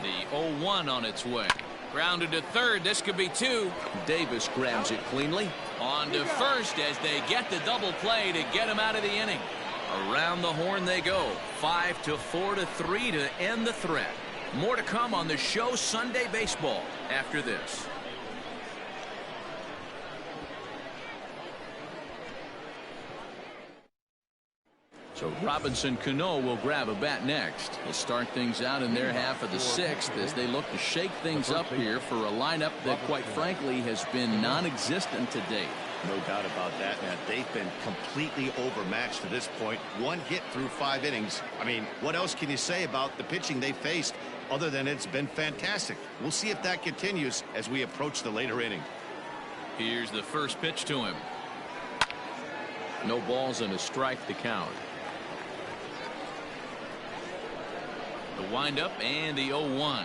The 0-1 on its way. Grounded to third. This could be two. Davis grabs it cleanly. On to first as they get the double play to get him out of the inning. Around the horn they go. 5-4-3 to end the threat. More to come on the show Sunday Baseball after this. So Robinson Cano will grab a bat next. They'll start things out in their half of the sixth as they look to shake things up here for a lineup that, quite frankly, has been non-existent to date. No doubt about that, Matt. They've been completely overmatched to this point. One hit through 5 innings. I mean, what else can you say about the pitching they faced other than it's been fantastic? We'll see if that continues as we approach the later inning. Here's the first pitch to him. No balls and a strike to count. The windup and the 0-1.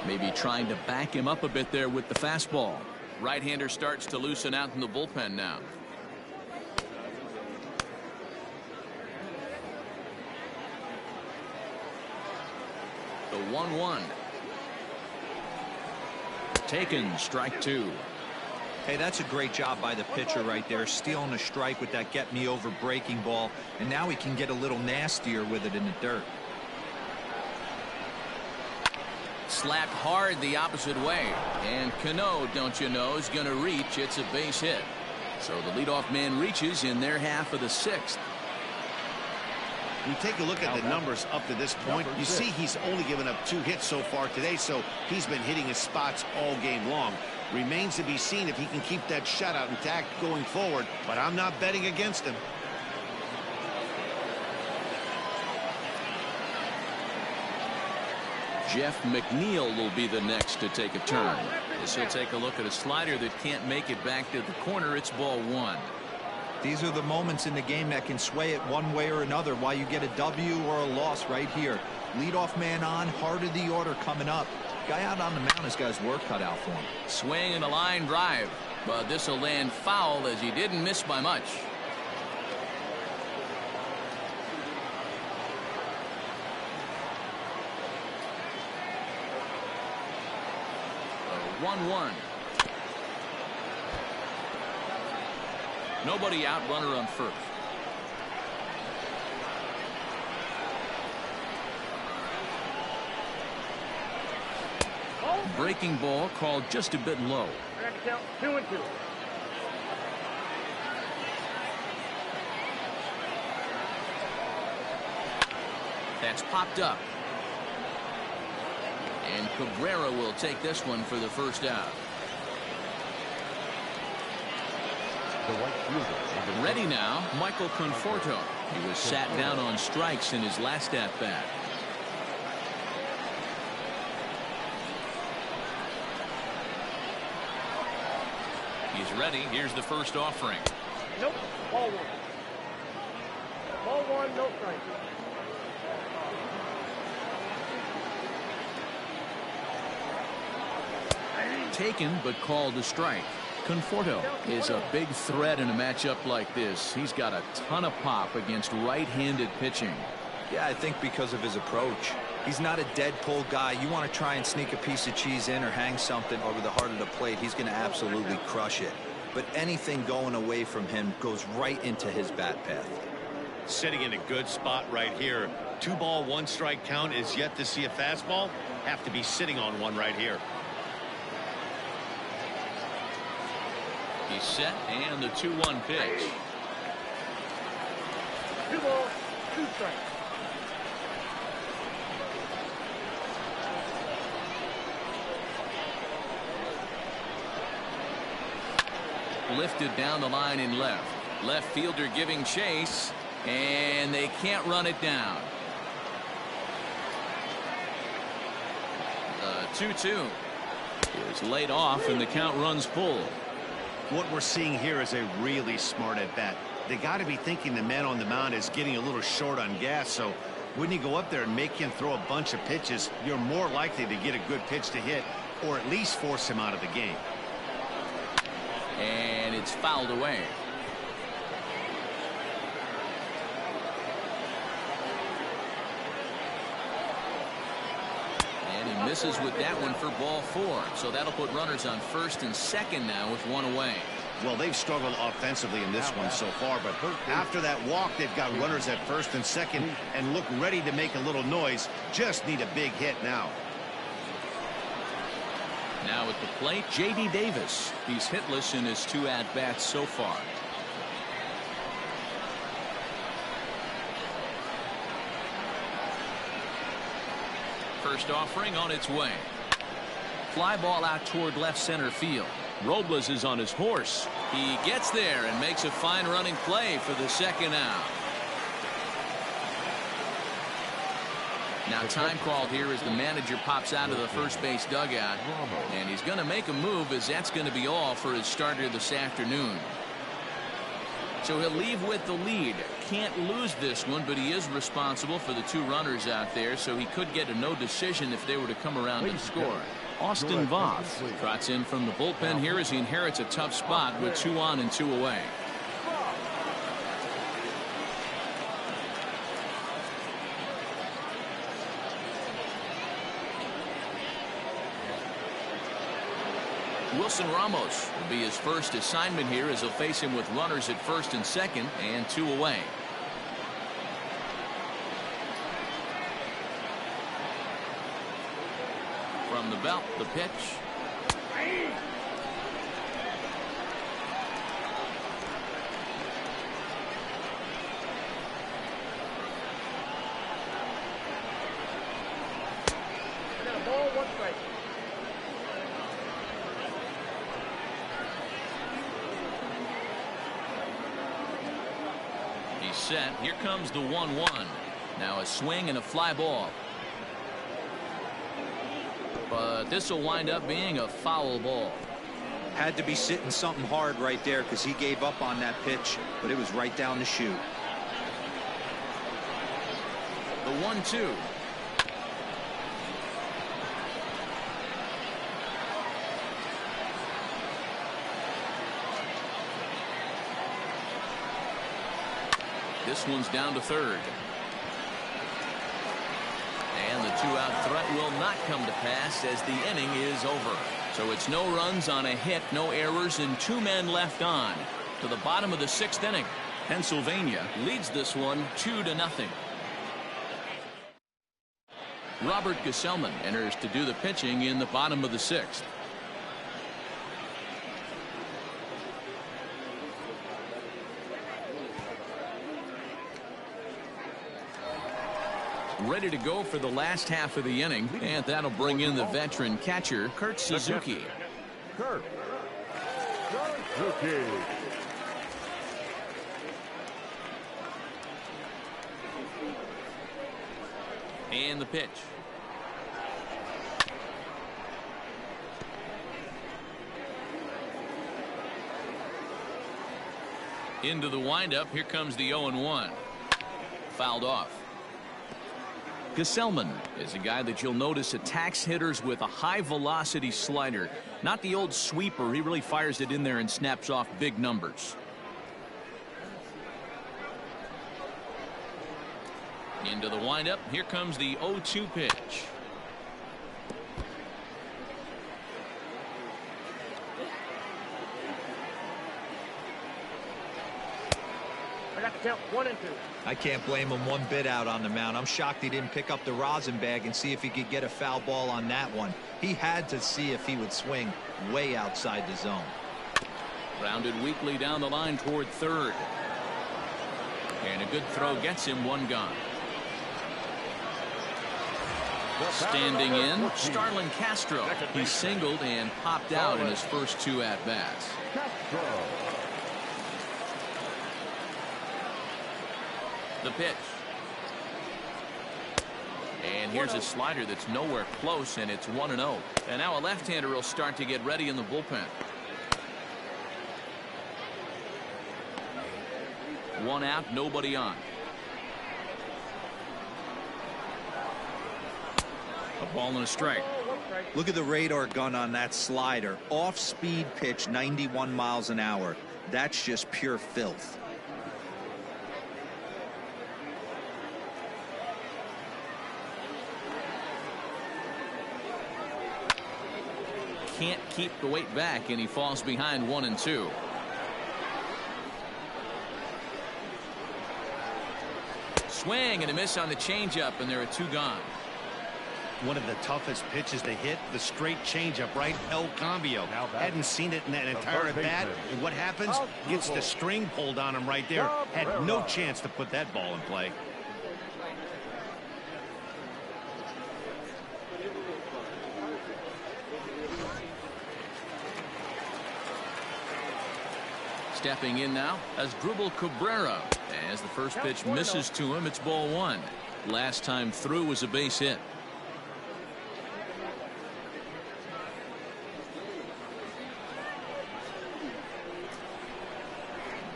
Maybe trying to back him up a bit there with the fastball. Right-hander starts to loosen out in the bullpen now. The 1-1. Taken, strike 2. Hey, that's a great job by the pitcher right there, stealing a strike with that get me over breaking ball, and now he can get a little nastier with it in the dirt. Slapped hard the opposite way, and Cano, don't you know, is going to reach. It's a base hit. So the leadoff man reaches in their half of the sixth. We take a look at the numbers up to this point. You see he's only given up 2 hits so far today, so he's been hitting his spots all game long. Remains to be seen if he can keep that shutout intact going forward, but I'm not betting against him. Jeff McNeil will be the next to take a turn. As he'll take a look at a slider that can't make it back to the corner. It's ball 1. These are the moments in the game that can sway it one way or another, why you get a W or a loss right here. Leadoff man on, heart of the order coming up. Guy out on the mound has got his work cut out for him. Swing and a line drive, but this will land foul as he didn't miss by much. The 1-1. Nobody out, runner on first. Breaking ball called just a bit low. 2-2. That's popped up. And Cabrera will take this one for the first out. Ready now, Michael Conforto. He was sat down on strikes in his last at-bat. He's ready. Here's the first offering. Nope. Ball 1. Ball 1, no strike. Taken but called a strike. Conforto is a big threat in a matchup like this. He's got a ton of pop against right-handed pitching. Yeah, I think because of his approach. He's not a dead pull guy. You want to try and sneak a piece of cheese in or hang something over the heart of the plate, he's going to absolutely crush it. But anything going away from him goes right into his bat path. Sitting in a good spot right here. 2-ball, 1-strike count is yet to see a fastball. Have to be sitting on one right here. He's set, and the 2-1 pitch. 2 balls, 2 strikes. lifted down the line in left. Left fielder giving chase, and they can't run it down. The 2-2 is laid off, and the count runs full. What we're seeing here is a really smart at bat. They got to be thinking the man on the mound is getting a little short on gas, so when you go up there and make him throw a bunch of pitches, you're more likely to get a good pitch to hit or at least force him out of the game. And it's fouled away. And he misses with that one for ball 4. So that'll put runners on first and second now with one away. Well, they've struggled offensively in this one so far, but after that walk, they've got runners at first and second and look ready to make a little noise. Just need a big hit now. Now at the plate, J.D. Davis. He's hitless in his 2 at-bats so far. First offering on its way. Fly ball out toward left center field. Robles is on his horse. He gets there and makes a fine running play for the second out. Now time called here as the manager pops out of the first base dugout, and he's going to make a move, as that's going to be all for his starter this afternoon. So he'll leave with the lead. Can't lose this one, but he is responsible for the 2 runners out there, so he could get a no decision if they were to come around and score. Austin Voth trots in from the bullpen here as he inherits a tough spot with 2 on and 2 away. Wilson Ramos will be his first assignment here as he'll face him with runners at first and second and 2 away. From the belt, the pitch. And then a ball, 1 strike. He's set. Here comes the 1-1. Now a swing and a fly ball. But this will wind up being a foul ball. Had to be sitting something hard right there because he gave up on that pitch, but it was right down the chute. The 1-2. This one's down to third. And the 2-out threat will not come to pass as the inning is over. So it's no runs on a hit, no errors, and 2 men left on. To the bottom of the 6th inning. Pennsylvania leads this one 2-0. Robert Gesellman enters to do the pitching in the bottom of the 6th. Ready to go for the last half of the inning, and that'll bring in the veteran catcher Kurt Suzuki. Kurt Suzuki. And the pitch. Into the windup. Here comes the 0-1. Fouled off. Gesellman is a guy that you'll notice attacks hitters with a high velocity slider. Not the old sweeper. He really fires it in there and snaps off big numbers. Into the windup. Here comes the 0-2 pitch. I got the count 1 and 2. I can't blame him one bit out on the mound. I'm shocked he didn't pick up the rosin bag and see if he could get a foul ball on that one. He had to see if he would swing way outside the zone. Rounded weakly down the line toward third. And a good throw gets him 1 gone. Standing in, Starlin Castro. He singled and popped out in his first 2 at-bats. The pitch. And here's a slider that's nowhere close, and it's 1-0. And now a left-hander will start to get ready in the bullpen. 1 out, nobody on. A ball and a strike. Look at the radar gun on that slider. Off-speed pitch, 91 miles an hour. That's just pure filth. Can't keep the weight back, and he falls behind 1-2. Swing and a miss on the changeup, and there are 2 gone. One of the toughest pitches to hit, the straight changeup, right? El Cambio. Hadn't seen it in that entire at bat. And what happens? Gets the string pulled on him right there. Had no chance to put that ball in play. Stepping in now as Dribble Cabrera. As the first pitch misses to him, it's ball 1. Last time through was a base hit.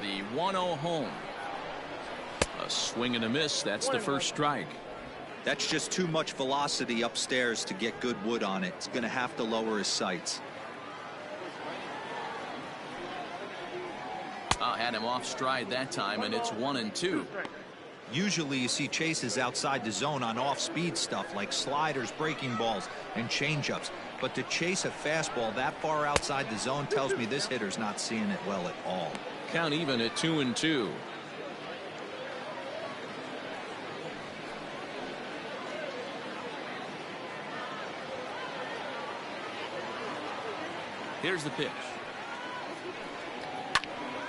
The 1-0 home. A swing and a miss. That's the first strike. That's just too much velocity upstairs to get good wood on it. It's going to have to lower his sights. Had him off stride that time, and it's 1-2. Usually you see chases outside the zone on off-speed stuff like sliders, breaking balls, and changeups. But to chase a fastball that far outside the zone tells me this hitter's not seeing it well at all. Count even at 2-2. Here's the pitch.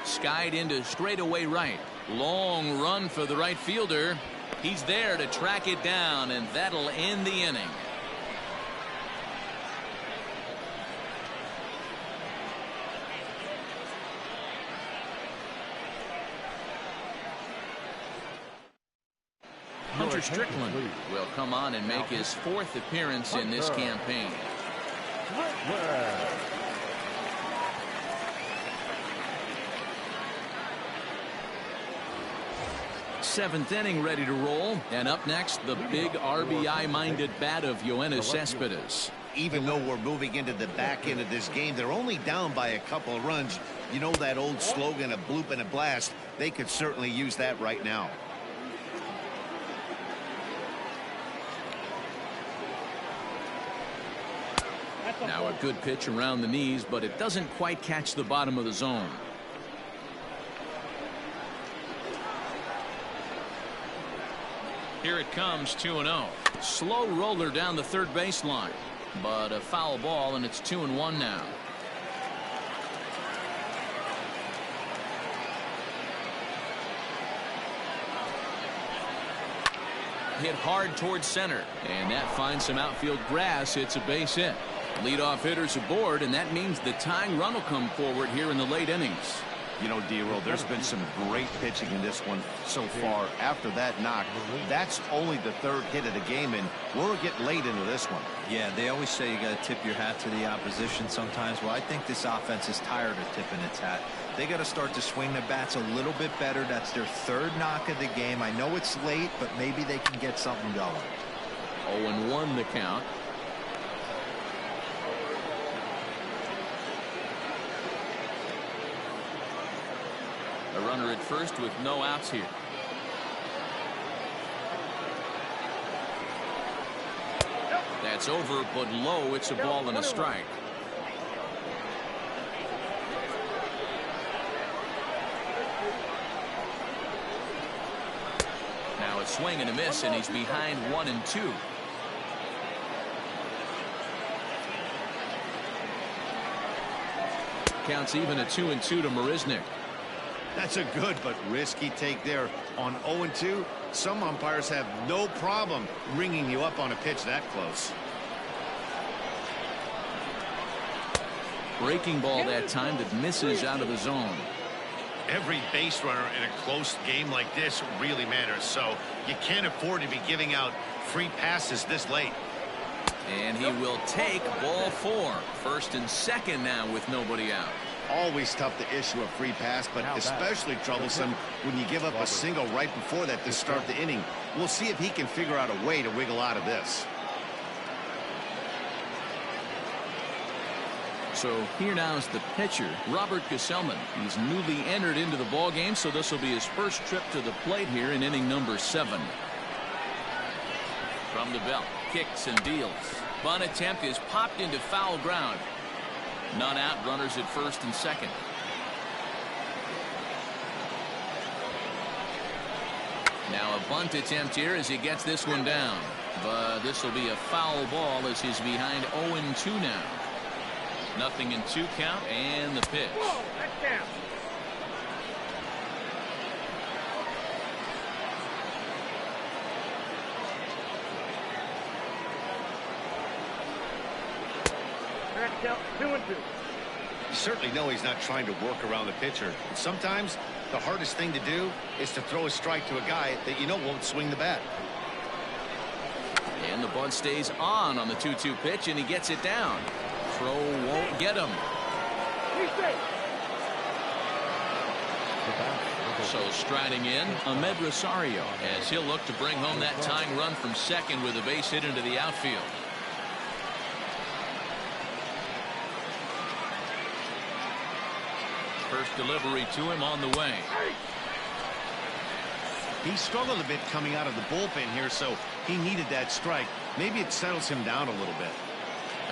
Skied into straightaway right. Long run for the right fielder. He's there to track it down, and that'll end the inning. Hunter Strickland will come on and make his 4th appearance in this campaign. 7th inning ready to roll, and up next the big RBI-minded bat of Yoenis Cespedes. Even though we're moving into the back end of this game, they're only down by a couple of runs. You know that old slogan, a bloop and a blast. They could certainly use that right now. Now a good pitch around the knees, but it doesn't quite catch the bottom of the zone. Here it comes, 2-0. Slow roller down the third baseline, but a foul ball, and it's 2-1 now. Hit hard towards center, and that finds some outfield grass. It's a base hit. Leadoff hitters aboard, and that means the tying run will come forward here in the late innings. You know, D-Roll, there's been some great pitching in this one so far. After that knock, that's only the 3rd hit of the game, and we're getting late into this one. Yeah, they always say you got to tip your hat to the opposition sometimes. Well, I think this offense is tired of tipping its hat. They got to start to swing the bats a little bit better. That's their 3rd knock of the game. I know it's late, but maybe they can get something going. 0-1 the count. A runner at first with no outs here. That's over, but low. It's a ball and a strike. Now a swing and a miss, and he's behind 1-2. Counts even at 2-2 to Marisnick. That's a good but risky take there. On 0-2, some umpires have no problem ringing you up on a pitch that close. Breaking ball that time that misses out of the zone. Every base runner in a close game like this really matters, so you can't afford to be giving out free passes this late. And he will take ball 4. First and second now with nobody out. Always tough to issue a free pass, but especially troublesome when you give up a single right before that to start the inning. We'll see if he can figure out a way to wiggle out of this. So here now is the pitcher, Robert Gesellman. He's newly entered into the ball game, so this will be his first trip to the plate here in inning number 7. From the belt, kicks and deals. Bunt attempt is popped into foul ground. None out, runners at first and second. Now a bunt attempt here as he gets this one down. But this will be a foul ball as he's behind 0-2 now. 0-2 count and the pitch. Whoa, that's down. That's count 2-2. You certainly know he's not trying to work around the pitcher. Sometimes the hardest thing to do is to throw a strike to a guy that you know won't swing the bat. And the bunt stays on the 2-2 pitch, and he gets it down. Throw won't get him. So striding in, Ahmed Rosario, as he'll look to bring home that tying run from second with a base hit into the outfield. First delivery to him on the way. He struggled a bit coming out of the bullpen here, so he needed that strike. Maybe it settles him down a little bit.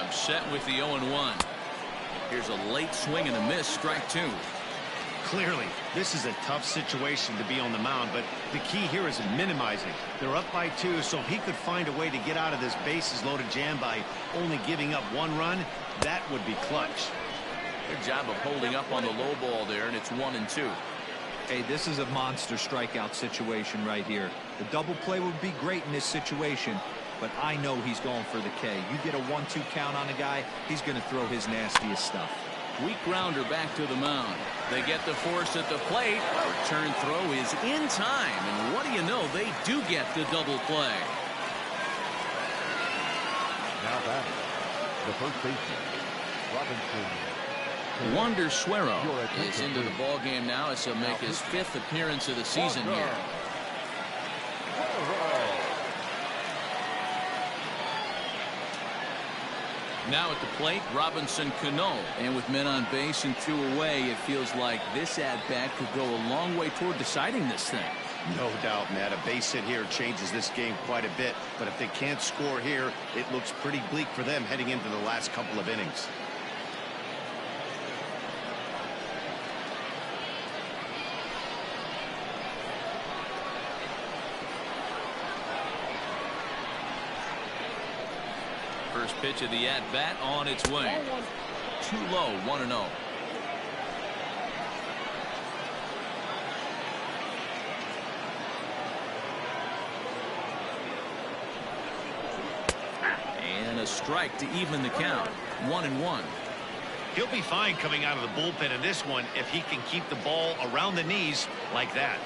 Upset with the 0-1. Here's a late swing and a miss, strike 2. Clearly, this is a tough situation to be on the mound, but the key here is minimizing. They're up by 2, so if he could find a way to get out of this bases-loaded jam by only giving up 1 run, that would be clutch. Good job of holding up on the low ball there, and it's 1-2. Hey, this is a monster strikeout situation right here. The double play would be great in this situation, but I know he's going for the K. You get a 1-2 count on a guy, he's going to throw his nastiest stuff. Weak grounder back to the mound. They get the force at the plate. Return throw is in time, and what do you know, they do get the double play. Now batting, the first baseman, Robinson. Wander Suero is into the ball game now as he'll make his 5th appearance of the season here. Now at the plate, Robinson Cano. And with men on base and 2 away, it feels like this at-bat could go a long way toward deciding this thing. No doubt, Matt. A base hit here changes this game quite a bit. But if they can't score here, it looks pretty bleak for them heading into the last couple of innings. First pitch of the at-bat on its way. Too low, 1-0. And a strike to even the count. 1-1. He'll be fine coming out of the bullpen in this one if he can keep the ball around the knees like that.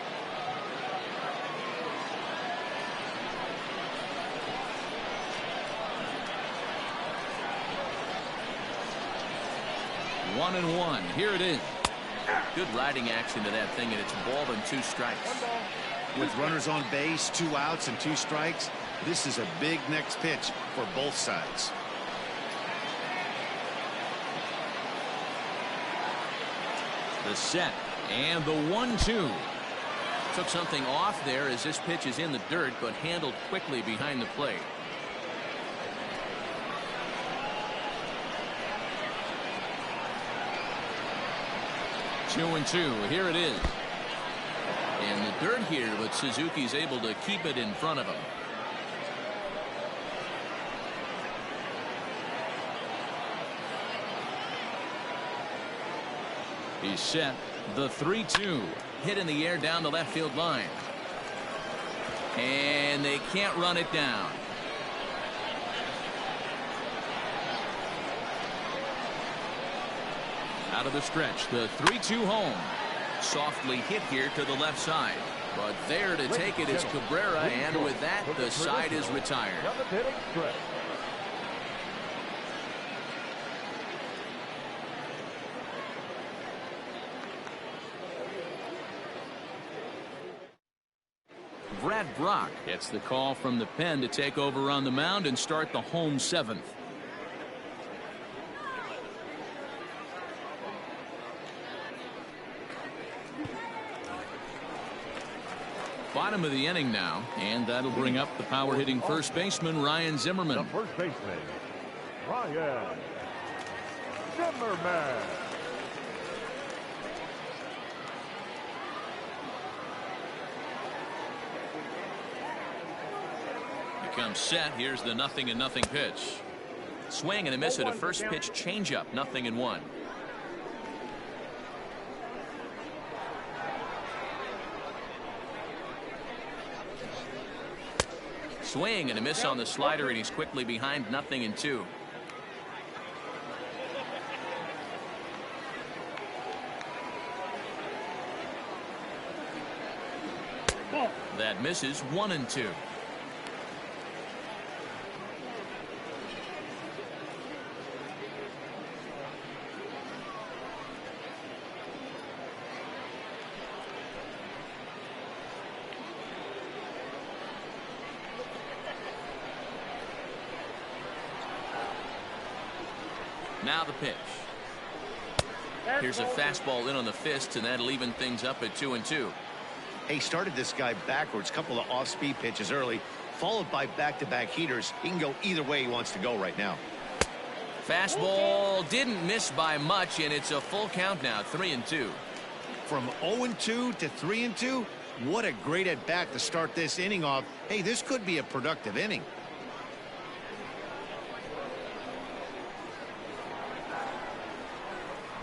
One and one. Here it is. Good riding action to that thing, and it's ball and 2 strikes. With runners on base, 2 outs and 2 strikes, this is a big next pitch for both sides. The set and the 1-2. Took something off there as this pitch is in the dirt, but handled quickly behind the plate. Two and 2. Here it is. And the dirt here, but Suzuki's able to keep it in front of him. He's set. The 3-2 hit in the air down the left field line. And they can't run it down. Out of the stretch, the 3-2 home. Softly hit here to the left side. But there to take it is Cabrera, and with that, the side is retired. Brad Brock gets the call from the pen to take over on the mound and start the home seventh. Bottom of the inning now, and that'll bring up the power hitting first baseman Ryan Zimmerman. The first baseman, Ryan Zimmerman. Becomes set. Here's the 0-0 pitch. Swing and a miss at a first pitch changeup. 0-1. Swing and a miss on the slider, and he's quickly behind 0-2. That misses. 1-2. Now the pitch. Here's a fastball in on the fist, and that'll even things up at 2-2. He started this guy backwards, couple of off-speed pitches early, followed by back-to-back heaters. He can go either way he wants to go right now. Fastball didn't miss by much, and it's a full count now. 3-2. From 0-2 to 3-2, what a great at-bat to start this inning off. Hey, this could be a productive inning.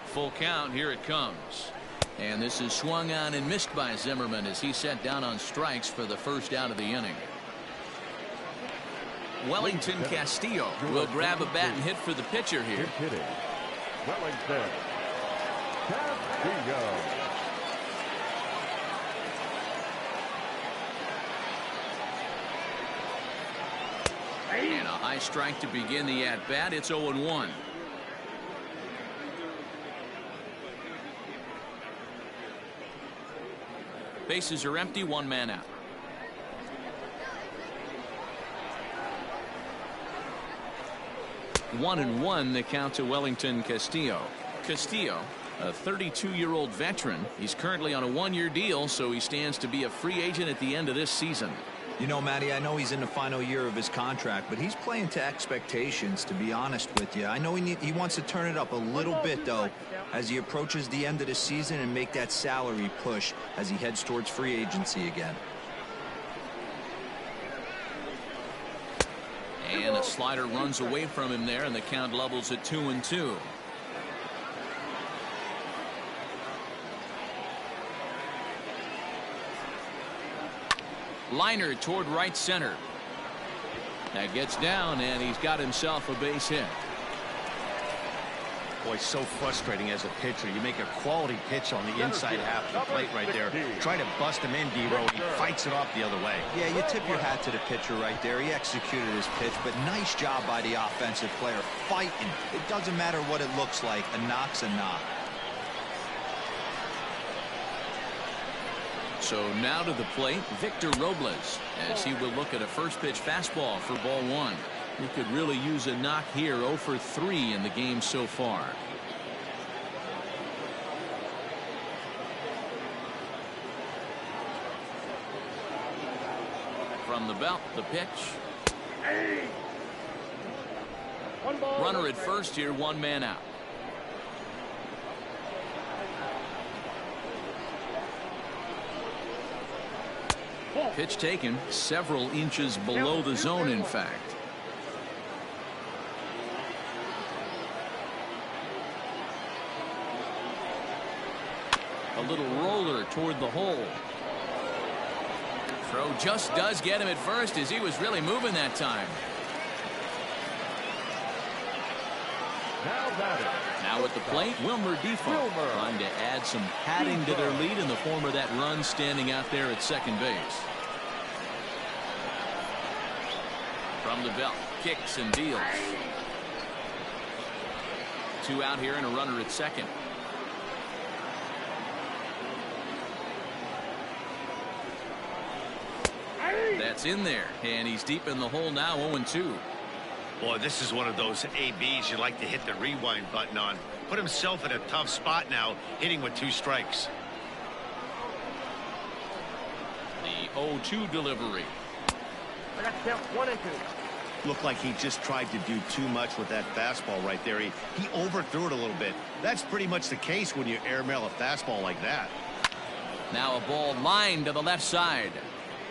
Full count. Here it comes. And this is swung on and missed by Zimmerman as he set down on strikes for the first out of the inning. Wellington Castillo will grab a bat and hit for the pitcher here. Hitting. Wellington Castillo. And a high strike to begin the at-bat. It's 0-1. Bases are empty, one man out. One and one, the count to Wellington Castillo. Castillo, a 32-year-old veteran. He's currently on a one-year deal, so he stands to be a free agent at the end of this season. You know, Matty, I know he's in the final year of his contract, but he's playing to expectations, to be honest with you. I know he wants to turn it up a little bit, though, as he approaches the end of the season and make that salary push as he heads towards free agency again. And a slider runs away from him there, and the count levels at 2-2. Liner toward right center. That gets down, and he's got himself a base hit. Boy, so frustrating as a pitcher. You make a quality pitch on the inside half of the plate right there. Try to bust him in, D-Row. He fights it off the other way. Yeah, you tip your hat to the pitcher right there. He executed his pitch, but nice job by the offensive player fighting. It doesn't matter what it looks like. A knock's a knock. So now to the plate, Victor Robles, as he will look at a first pitch fastball for ball one. He could really use a knock here. 0 for 3 in the game so far. From the belt, the pitch. Runner at first here, one man out. Pitch taken several inches below the zone, in fact. A little roller toward the hole. Throw just does get him at first as he was really moving that time. Now at the plate, Wilmer Defoe trying to add some padding to their lead in the form of that run standing out there at second base. From the belt, kicks and deals. 2 out here and a runner at second. That's in there, and he's deep in the hole now, 0-2. Boy, this is one of those ABs you like to hit the rewind button on. Put himself in a tough spot now, hitting with 2 strikes. The 0-2 delivery. I got to count 1 and 2. Looked like he just tried to do too much with that fastball right there. He overthrew it a little bit. That's pretty much the case when you airmail a fastball like that. Now a ball lined to the left side,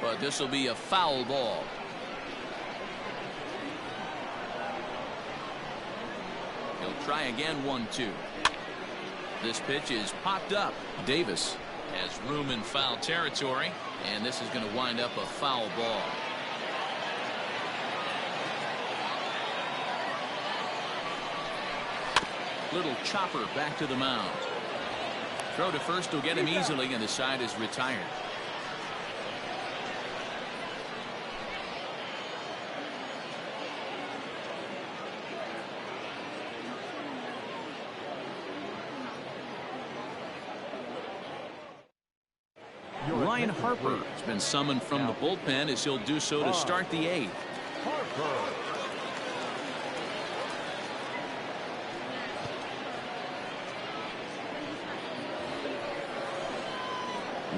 but this will be a foul ball. He'll try again, 1-2. This pitch is popped up. Davis has room in foul territory, and this is going to wind up a foul ball. Little chopper back to the mound. Throw to first will get him easily, and the side is retired. Ryan Harper has been summoned from the bullpen as he'll do so to start the 8th.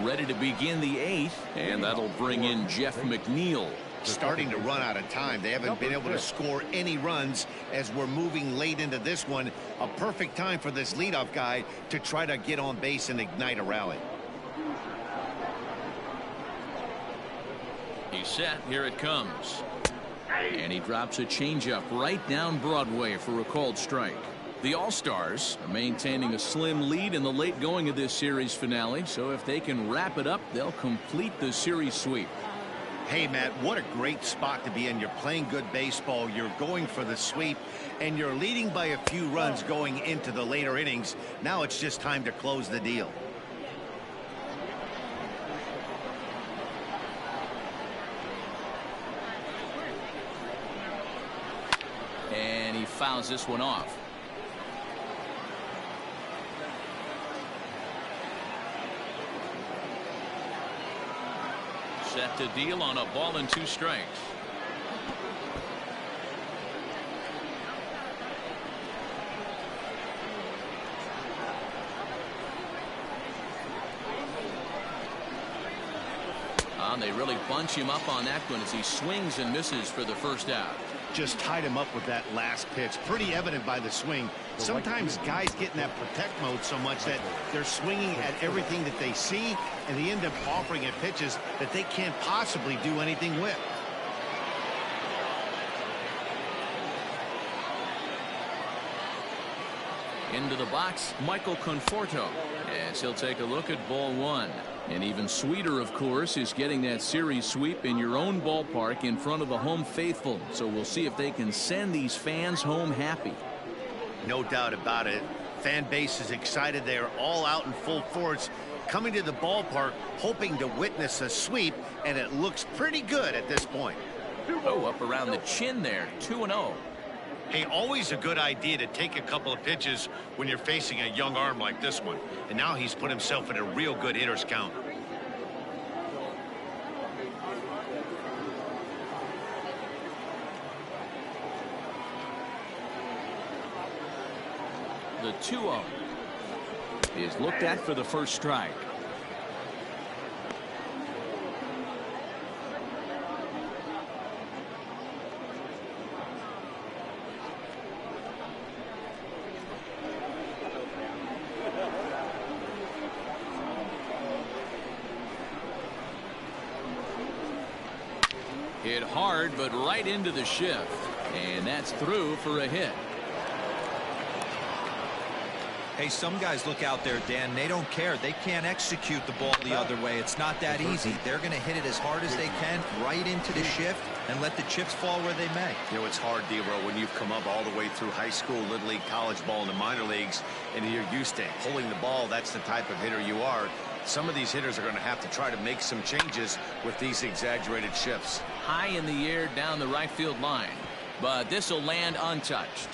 Ready to begin the 8th, and that'll bring in Jeff McNeil. Starting to run out of time. They haven't been able to score any runs as we're moving late into this one. A perfect time for this leadoff guy to try to get on base and ignite a rally. He's set. Here it comes. And he drops a changeup right down Broadway for a called strike. The All-Stars are maintaining a slim lead in the late going of this series finale, so if they can wrap it up, they'll complete the series sweep. Hey, Matt, what a great spot to be in. You're playing good baseball, you're going for the sweep, and you're leading by a few runs going into the later innings. Now it's just time to close the deal. And he fouls this one off. Set to deal on a ball and 2 strikes. And they really bunch him up on that one as he swings and misses for the first out. Just tied him up with that last pitch. Pretty evident by the swing. Sometimes guys get in that protect mode so much that they're swinging at everything that they see, and they end up offering at pitches that they can't possibly do anything with. Into the box, Michael Conforto, as he'll take a look at ball 1. And even sweeter, of course, is getting that series sweep in your own ballpark in front of the home faithful. So we'll see if they can send these fans home happy. No doubt about it. Fan base is excited. They are all out in full force, coming to the ballpark, hoping to witness a sweep, and it looks pretty good at this point. Oh, up around the chin there, 2-0. Hey, always a good idea to take a couple of pitches when you're facing a young arm like this one. And now he's put himself in a real good hitter's count. The 2-0 is looked at for the first strike. Hit hard, but right into the shift. And that's through for a hit. Hey, some guys look out there, Dan, they don't care. They can't execute the ball the other way. It's not that easy. They're going to hit it as hard as they can right into the shift and let the chips fall where they may. You know, it's hard, D-Row, when you've come up all the way through high school, Little League, college ball, and the minor leagues, and you're used to pulling the ball. That's the type of hitter you are. Some of these hitters are going to have to try to make some changes with these exaggerated shifts. High in the air down the right field line, but this will land untouched.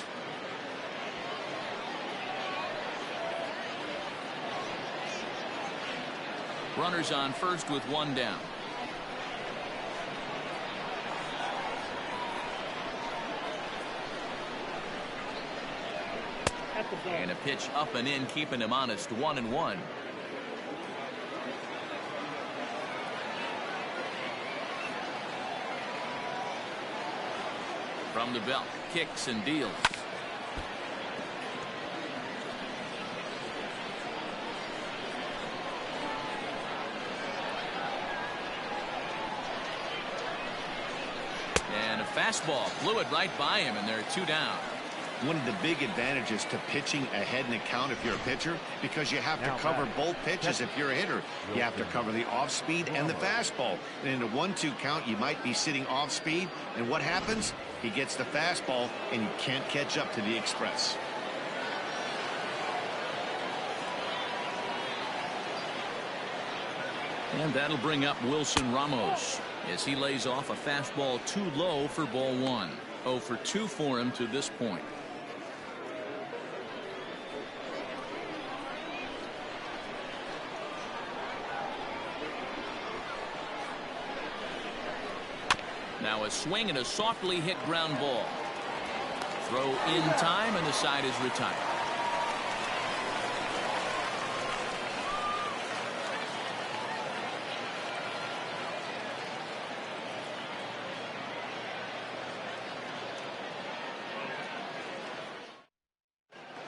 Runners on first with one down. And a pitch up and in, keeping him honest, 1-1. From the belt, kicks and deals. And a fastball blew it right by him, and they're 2 down. One of the big advantages to pitching ahead in the count if you're a pitcher, because you have to cover both pitches if you're a hitter. You have to cover the off speed and the fastball. And in a 1-2 count, you might be sitting off speed, and what happens? He gets the fastball, and you can't catch up to the express. And that'll bring up Wilson Ramos as he lays off a fastball too low for ball 1. 0 for 2 for him to this point. Now a swing and a softly hit ground ball. Throw in time, and the side is retired.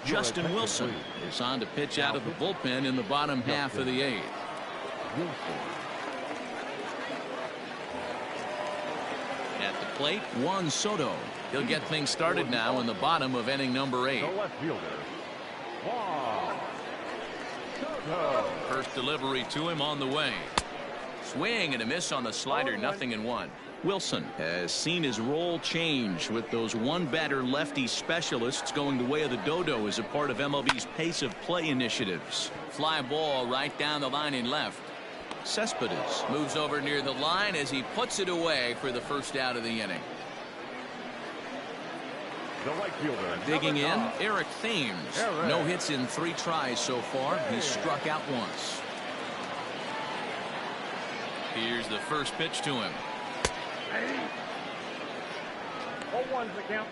Justin Wilson is on to pitch out of the bullpen in the bottom half of the 8th. At the plate, Juan Soto. He'll get things started now in the bottom of inning number 8. The left fielder, Juan Soto. First delivery to him on the way. Swing and a miss on the slider, 0-1. Wilson has seen his role change with those one-batter lefty specialists going the way of the dodo as a part of MLB's pace of play initiatives. Fly ball right down the line in left. Cespedes moves over near the line as he puts it away for the first out of the inning. The right fielder, Digging in, Eric Thames. No hits in 3 tries so far. He's struck out once. Here's the first pitch to him. 0-1's the count.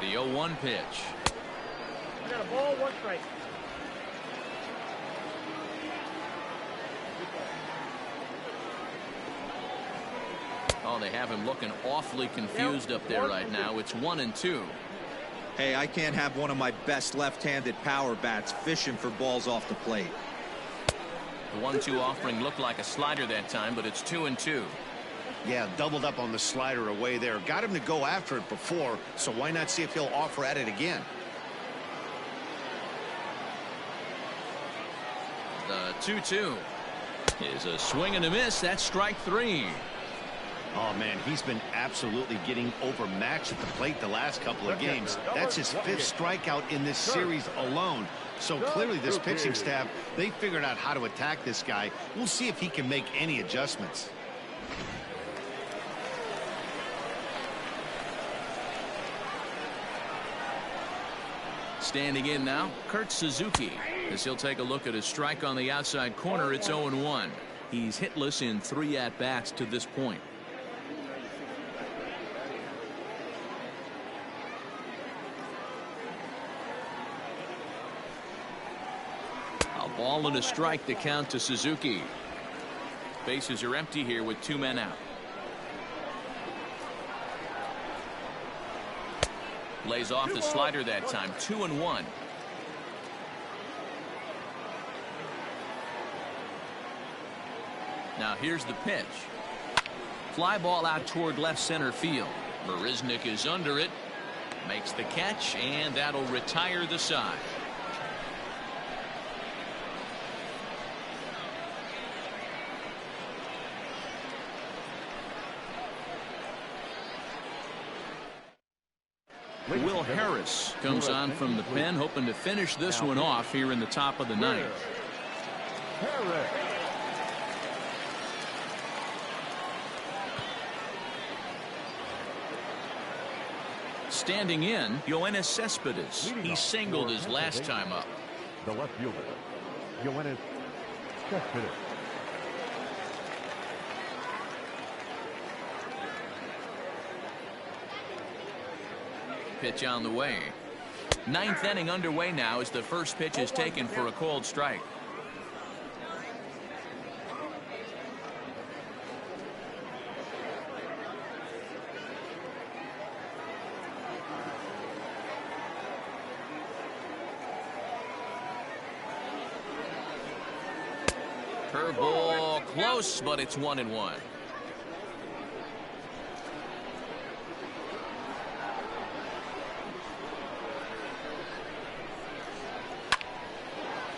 The 0-1 pitch. I got a ball, 1 strike. Oh, they have him looking awfully confused up there right now. It's 1-2. Hey, I can't have one of my best left-handed power bats fishing for balls off the plate. The 1-2 offering looked like a slider that time, but it's 2-2. Yeah, doubled up on the slider away there. Got him to go after it before, so why not see if he'll offer at it again? The 2-2 is a swing and a miss. That's strike 3. Oh, man, he's been absolutely getting overmatched at the plate the last couple of games. That's his 5th strikeout in this series alone. So clearly this pitching staff, they figured out how to attack this guy. We'll see if he can make any adjustments. Standing in now, Kurt Suzuki, as he'll take a look at his strike on the outside corner. It's 0-1. He's hitless in 3 at-bats to this point. A ball and a strike to count to Suzuki. Bases are empty here with 2 men out. Lays off the slider that time. 2-1. Now here's the pitch. Fly ball out toward left center field. Marisnick is under it. Makes the catch, and that'll retire the side. Will Harris comes on from the pen, hoping to finish this one off here in the top of the ninth. Standing in, Yoenis Cespedes. He singled his last time up. The left fielder, Yoenis Cespedes. Pitch on the way. Ninth inning underway now as the first pitch is taken for a called strike. Curveball close, but it's 1-1.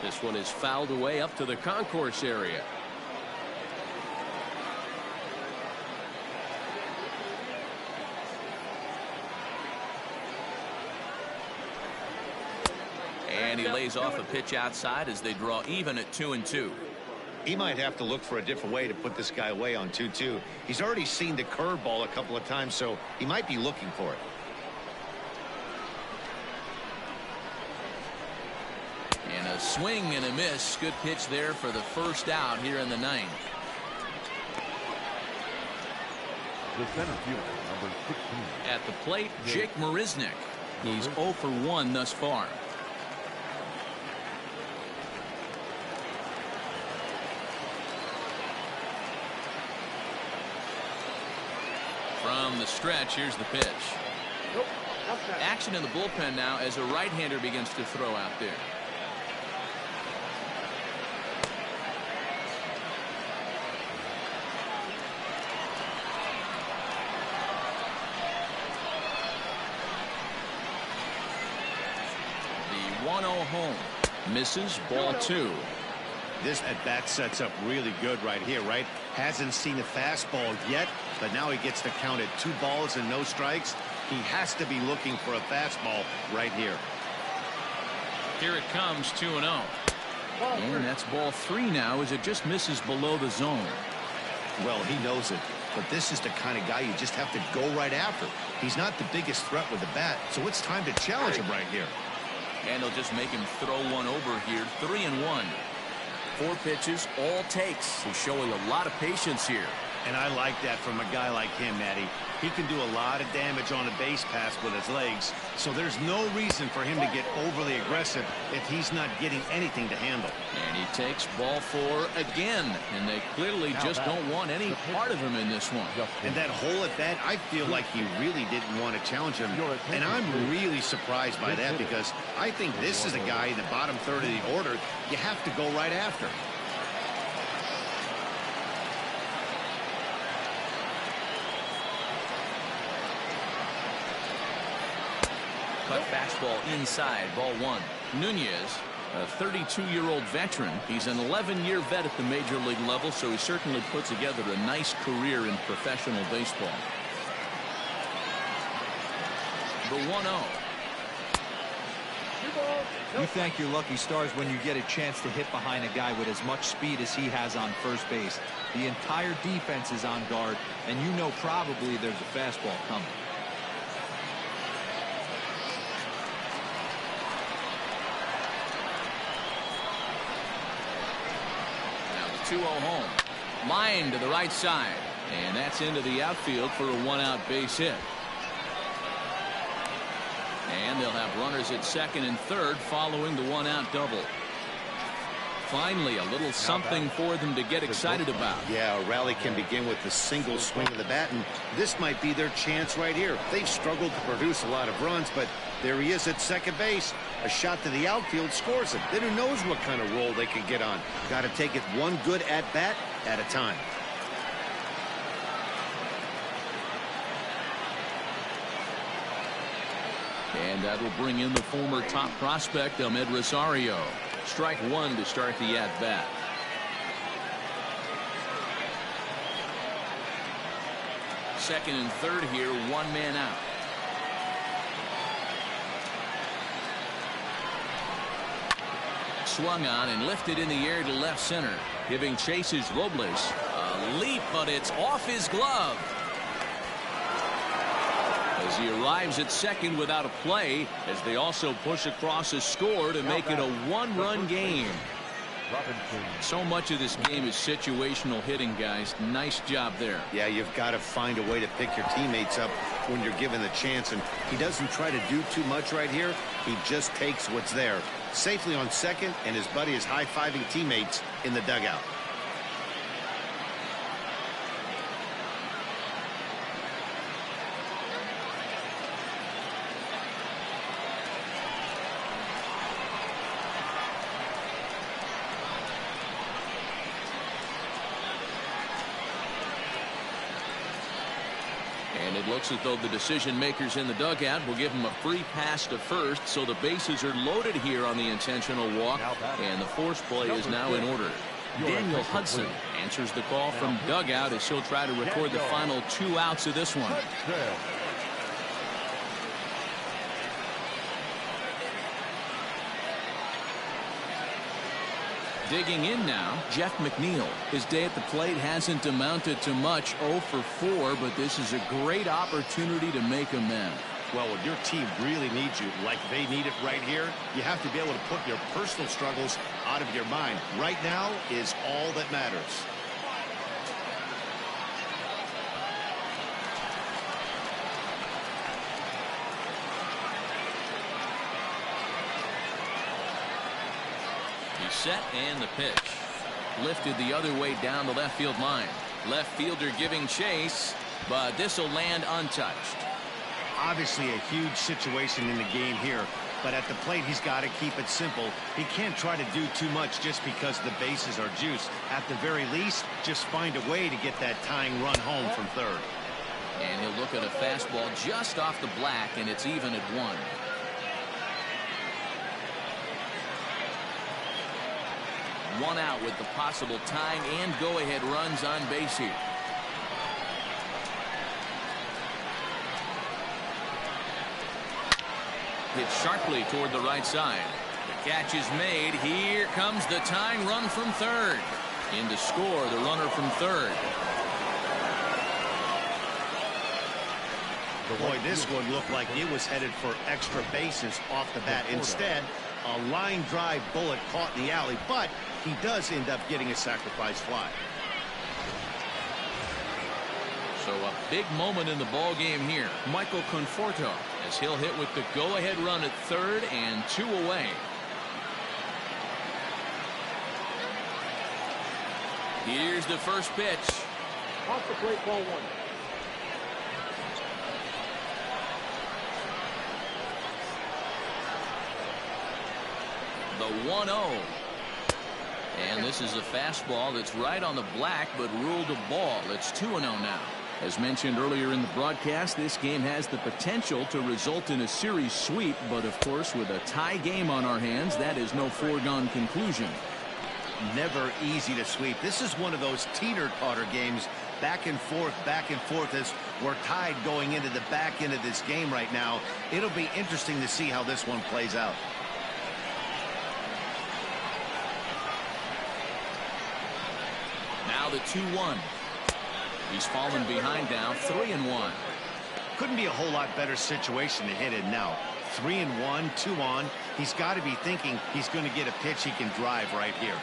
This one is fouled away up to the concourse area. And he lays off a pitch outside as they draw even at 2-2. He might have to look for a different way to put this guy away on 2-2. He's already seen the curveball a couple of times, so he might be looking for it. And a swing and a miss. Good pitch there for the first out here in the ninth. The center fielder, number 16. At the plate, Jake Marisnick. He's 0 for 1 thus far. From the stretch, here's the pitch. Action in the bullpen now as a right-hander begins to throw out there. The 1-0 home. Misses, ball 2. This at-bat sets up really good right here, right? Hasn't seen a fastball yet, but now he gets to count at 2 balls and no strikes. He has to be looking for a fastball right here. Here it comes, 2-0. And that's ball 3 now as it just misses below the zone. Well, he knows it, but this is the kind of guy you just have to go right after. He's not the biggest threat with the bat, so it's time to challenge him right here. And they'll just make him throw one over here. 3-1. 4 pitches, all takes. He's showing a lot of patience here. And I like that from a guy like him, Matty. He can do a lot of damage on a base pass with his legs, so there's no reason for him to get overly aggressive if he's not getting anything to handle. And he takes ball 4 again, and they clearly just don't want any part of him in this one. And that hole at bat, I feel like he really didn't want to challenge him, and I'm really surprised by that because I think this is a guy in the bottom third of the order you have to go right after. Cut fastball inside, ball 1. Nunez, a 32-year-old veteran. He's an 11-year vet at the major league level, so he certainly put together a nice career in professional baseball. The 1-0. You thank your lucky stars when you get a chance to hit behind a guy with as much speed as he has on first base. The entire defense is on guard, and you know probably there's a fastball coming. Now the 2-0 home. Line to the right side, and that's into the outfield for a 1-out base hit. And they'll have runners at second and third following the 1-out double. Finally, a little something for them to get excited about. Yeah, a rally can begin with the single swing of the bat, and this might be their chance right here. They've struggled to produce a lot of runs, but there he is at second base. A shot to the outfield scores him. Then who knows what kind of roll they can get on. Got to take it one good at bat at a time. And that will bring in the former top prospect, Ahmed Rosario. Strike one to start the at-bat. Second and third here, one man out. Swung on and lifted in the air to left center. Giving chase is Robles. A leap, but it's off his glove. As he arrives at second without a play, as they also push across a score to make it a one-run game. So much of this game is situational hitting, guys. Nice job there. Yeah, you've got to find a way to pick your teammates up when you're given the chance, and he doesn't try to do too much right here. He just takes what's there. Safely on second, and his buddy is high-fiving teammates in the dugout. And it looks as though the decision makers in the dugout will give him a free pass to first, so the bases are loaded here on the intentional walk, and the force play is now in order. Daniel Hudson answers the call from dugout as he'll try to record the final 2 outs of this one. Digging in now, Jeff McNeil. His day at the plate hasn't amounted to much, 0 for 4, but this is a great opportunity to make amends. Well, when your team really needs you, like they need it right here, you have to be able to put your personal struggles out of your mind. Right now is all that matters. Set and the pitch. Lifted the other way down the left field line. Left fielder giving chase, but this will land untouched. Obviously a huge situation in the game here, but at the plate he's got to keep it simple. He can't try to do too much just because the bases are juiced. At the very least, just find a way to get that tying run home from third. And he'll look at a fastball just off the black, and it's even at 1. One out with the possible tying and go-ahead runs on base here. Hit sharply toward the right side. The catch is made. Here comes the tying run from third. In to score the runner from third. Boy, this one looked like it was headed for extra bases off the bat. Instead, a line drive bullet caught in the alley, but he does end up getting a sacrifice fly. So a big moment in the ball game here. Michael Conforto, as he'll hit with the go-ahead run at third and 2 away. Here's the first pitch. Off the plate, ball 1. The 1-0. And this is a fastball that's right on the black, but ruled a ball. It's 2-0 now. As mentioned earlier in the broadcast, this game has the potential to result in a series sweep, but of course with a tie game on our hands, that is no foregone conclusion. Never easy to sweep. This is one of those teeter-totter games, back and forth as we're tied going into the back end of this game right now. It'll be interesting to see how this one plays out. Now the 2-1. He's fallen behind now, 3-1. Couldn't be a whole lot better situation to hit in now. 3-1, 2 on. He's got to be thinking he's going to get a pitch he can drive right here.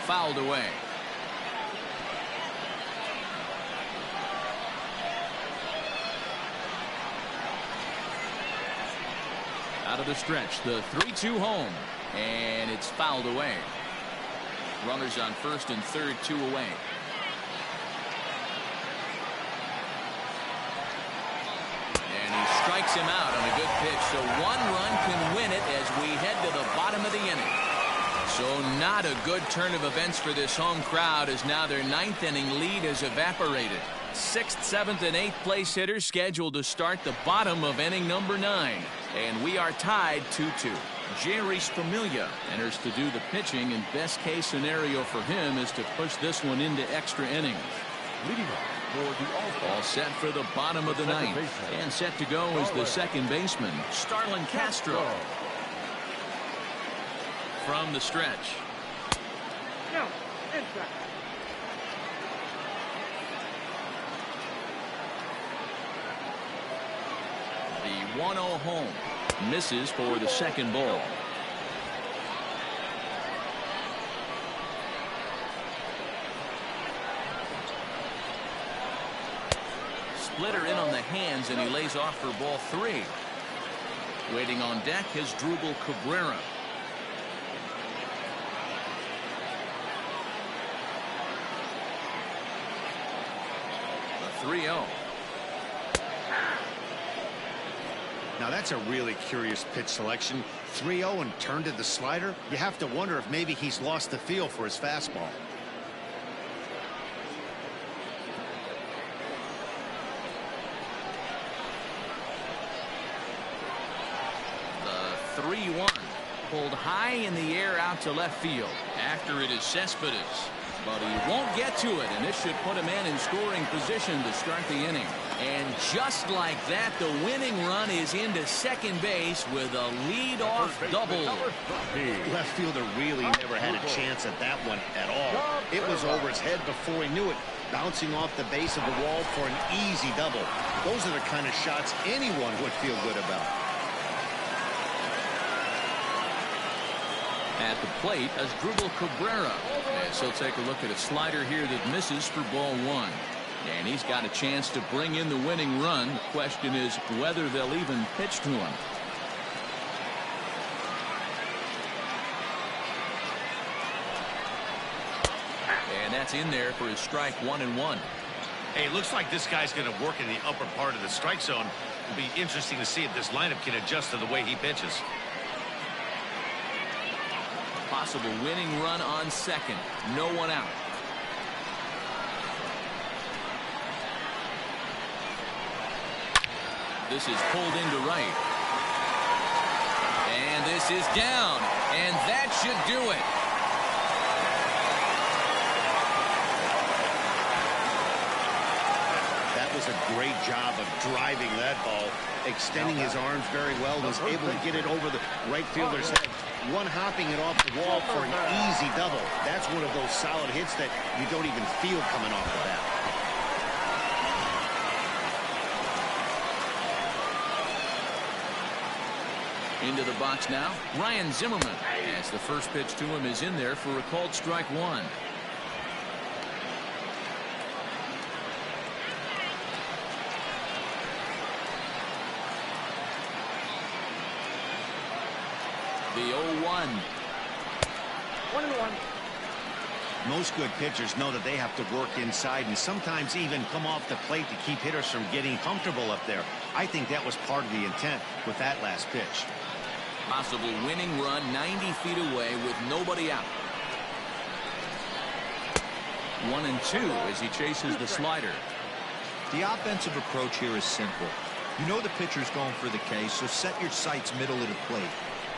Fouled away. Out of the stretch, the 3-2 home, and it's fouled away. Runners on first and third, 2 away. And he strikes him out on a good pitch, so 1 run can win it as we head to the bottom of the inning. So not a good turn of events for this home crowd, as now their 9th inning lead has evaporated. 6th, 7th, and 8th place hitters scheduled to start the bottom of inning number 9. And we are tied 2-2. Jerry's Familia enters to do the pitching, and best case scenario for him is to push this one into extra innings. Leading off for the All-Star. All set for the bottom of the 9th. And set to go is the second baseman, Starlin Castro. From the stretch. No, inside. The 1-0 home. Misses for the second ball. Splitter in on the hands, and he lays off for ball 3. Waiting on deck is Drupal Cabrera. The 3-0. Now that's a really curious pitch selection. 3-0 and turned to the slider. You have to wonder if maybe he's lost the feel for his fastball. The 3-1. Pulled high in the air out to left field. After it is Cespedes. But he won't get to it, and this should put him in scoring position to start the inning. And just like that, the winning run is into second base with a lead-off double. Left fielder really never had a chance at that one at all. It was over his head before he knew it, bouncing off the base of the wall for an easy double. Those are the kind of shots anyone would feel good about. At the plate as Drupal Cabrera, as he'll take a look at a slider here that misses for ball 1. And he's got a chance to bring in the winning run. The question is whether they'll even pitch to him. And that's in there for his strike 1-1. Hey, it looks like this guy's going to work in the upper part of the strike zone. It'll be interesting to see if this lineup can adjust to the way he pitches. Possible winning run on second. No one out. This is pulled into right. And this is down. And that should do it. That was a great job of driving that ball. Extending his arms very well. Was able to get it over the right fielder's head. One hopping it off the wall for an easy double. That's one of those solid hits that you don't even feel coming off the bat. Into the box now, Ryan Zimmerman. As the first pitch to him is in there for a called strike 1. The 0-1. 1-1. Most good pitchers know that they have to work inside and sometimes even come off the plate to keep hitters from getting comfortable up there. I think that was part of the intent with that last pitch. Possible winning run 90 feet away with nobody out. 1-2 as he chases the slider. The offensive approach here is simple. You know the pitcher's going for the K, so set your sights middle of the plate.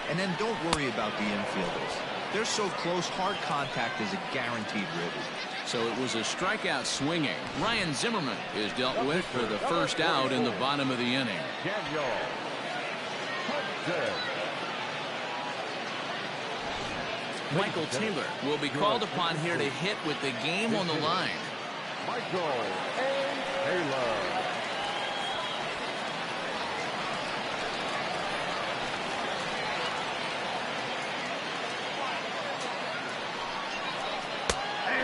And then don't worry about the infielders. They're so close, hard contact is a guaranteed ribby. So it was a strikeout swinging. Ryan Zimmerman is dealt with for the first out in the bottom of the inning. Michael Taylor will be called upon here to hit with the game on the line. Michael Taylor.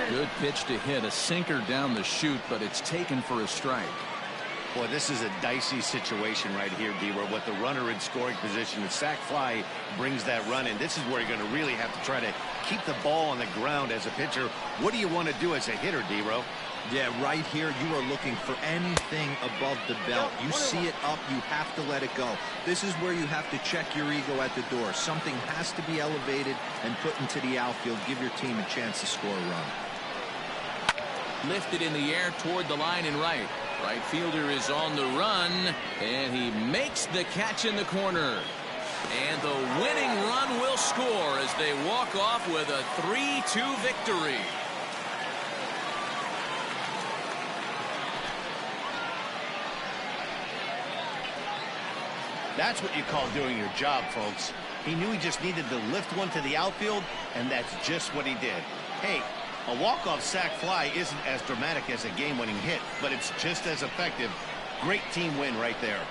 Good pitch to hit, a sinker down the chute, but it's taken for a strike. Boy, this is a dicey situation right here, D-Row. With the runner in scoring position, the sac fly brings that run in. This is where you're going to really have to try to keep the ball on the ground as a pitcher. What do you want to do as a hitter, D-Row? Yeah, right here, you are looking for anything above the belt. You see it up, you have to let it go. This is where you have to check your ego at the door. Something has to be elevated and put into the outfield. Give your team a chance to score a run. Lifted in the air toward the line and right. Right fielder is on the run, and he makes the catch in the corner. And the winning run will score as they walk off with a 3-2 victory. That's what you call doing your job, folks. He knew he just needed to lift one to the outfield, and that's just what he did. Hey, a walk-off sac fly isn't as dramatic as a game-winning hit, but it's just as effective. Great team win right there.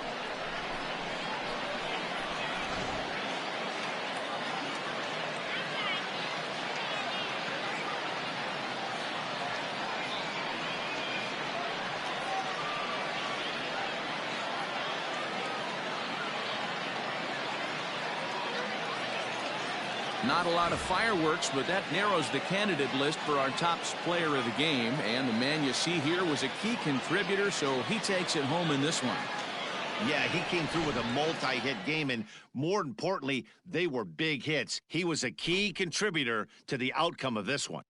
Not a lot of fireworks, but that narrows the candidate list for our top player of the game. And the man you see here was a key contributor, so he takes it home in this one. Yeah, he came through with a multi-hit game, and more importantly, they were big hits. He was a key contributor to the outcome of this one.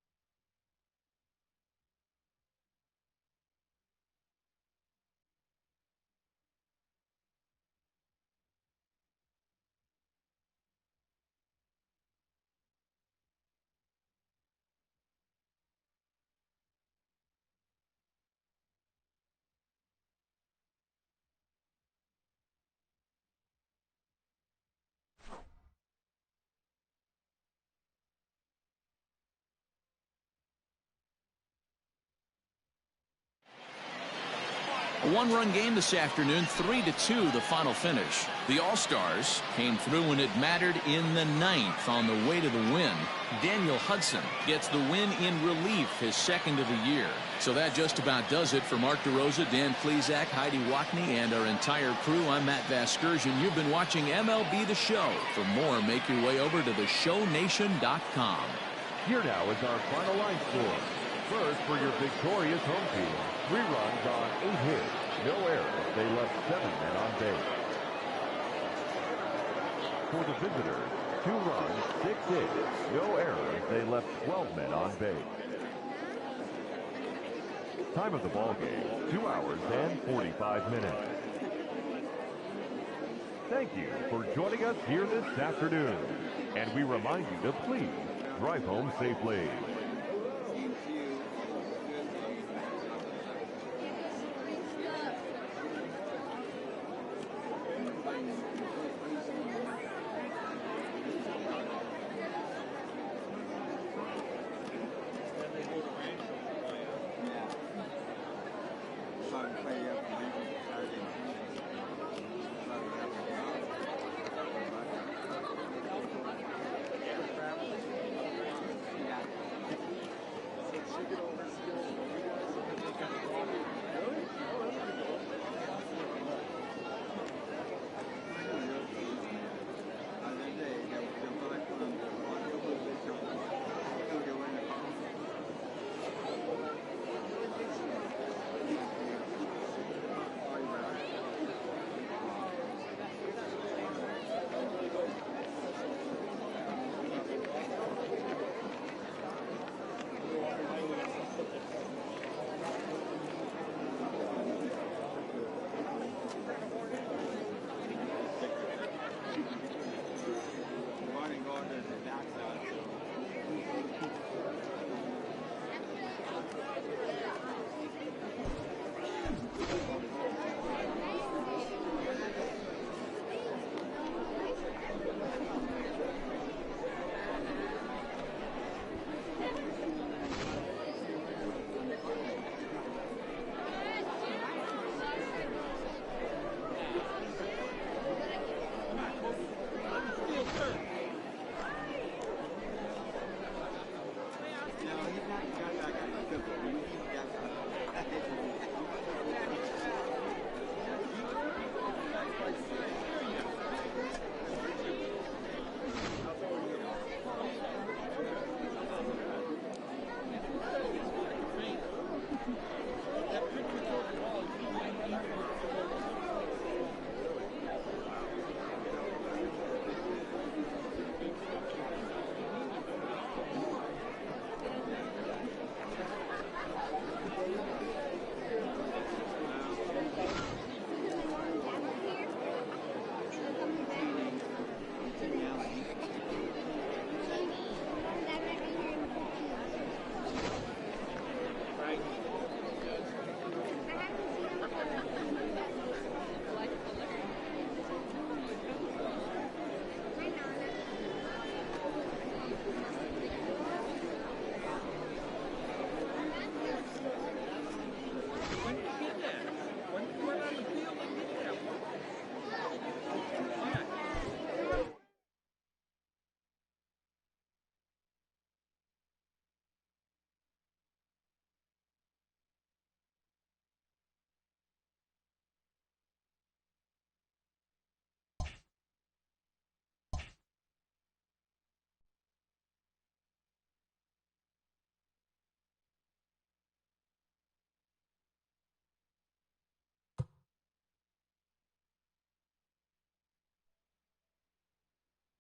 A one-run game this afternoon, 3-2 the final finish. The All-Stars came through when it mattered in the ninth on the way to the win. Daniel Hudson gets the win in relief, his second of the year. So that just about does it for Mark DeRosa, Dan Plesac, Heidi Watney, and our entire crew. I'm Matt Vasgersian. You've been watching MLB The Show. For more, make your way over to theshownation.com. Here now is our final line score. First, for your victorious home team, 3 runs on 8 hits, no errors. They left 7 men on base. For the visitors, 2 runs, 6 hits, no errors. They left 12 men on base. Time of the ball game, 2 hours and 45 minutes. Thank you for joining us here this afternoon. And we remind you to please drive home safely.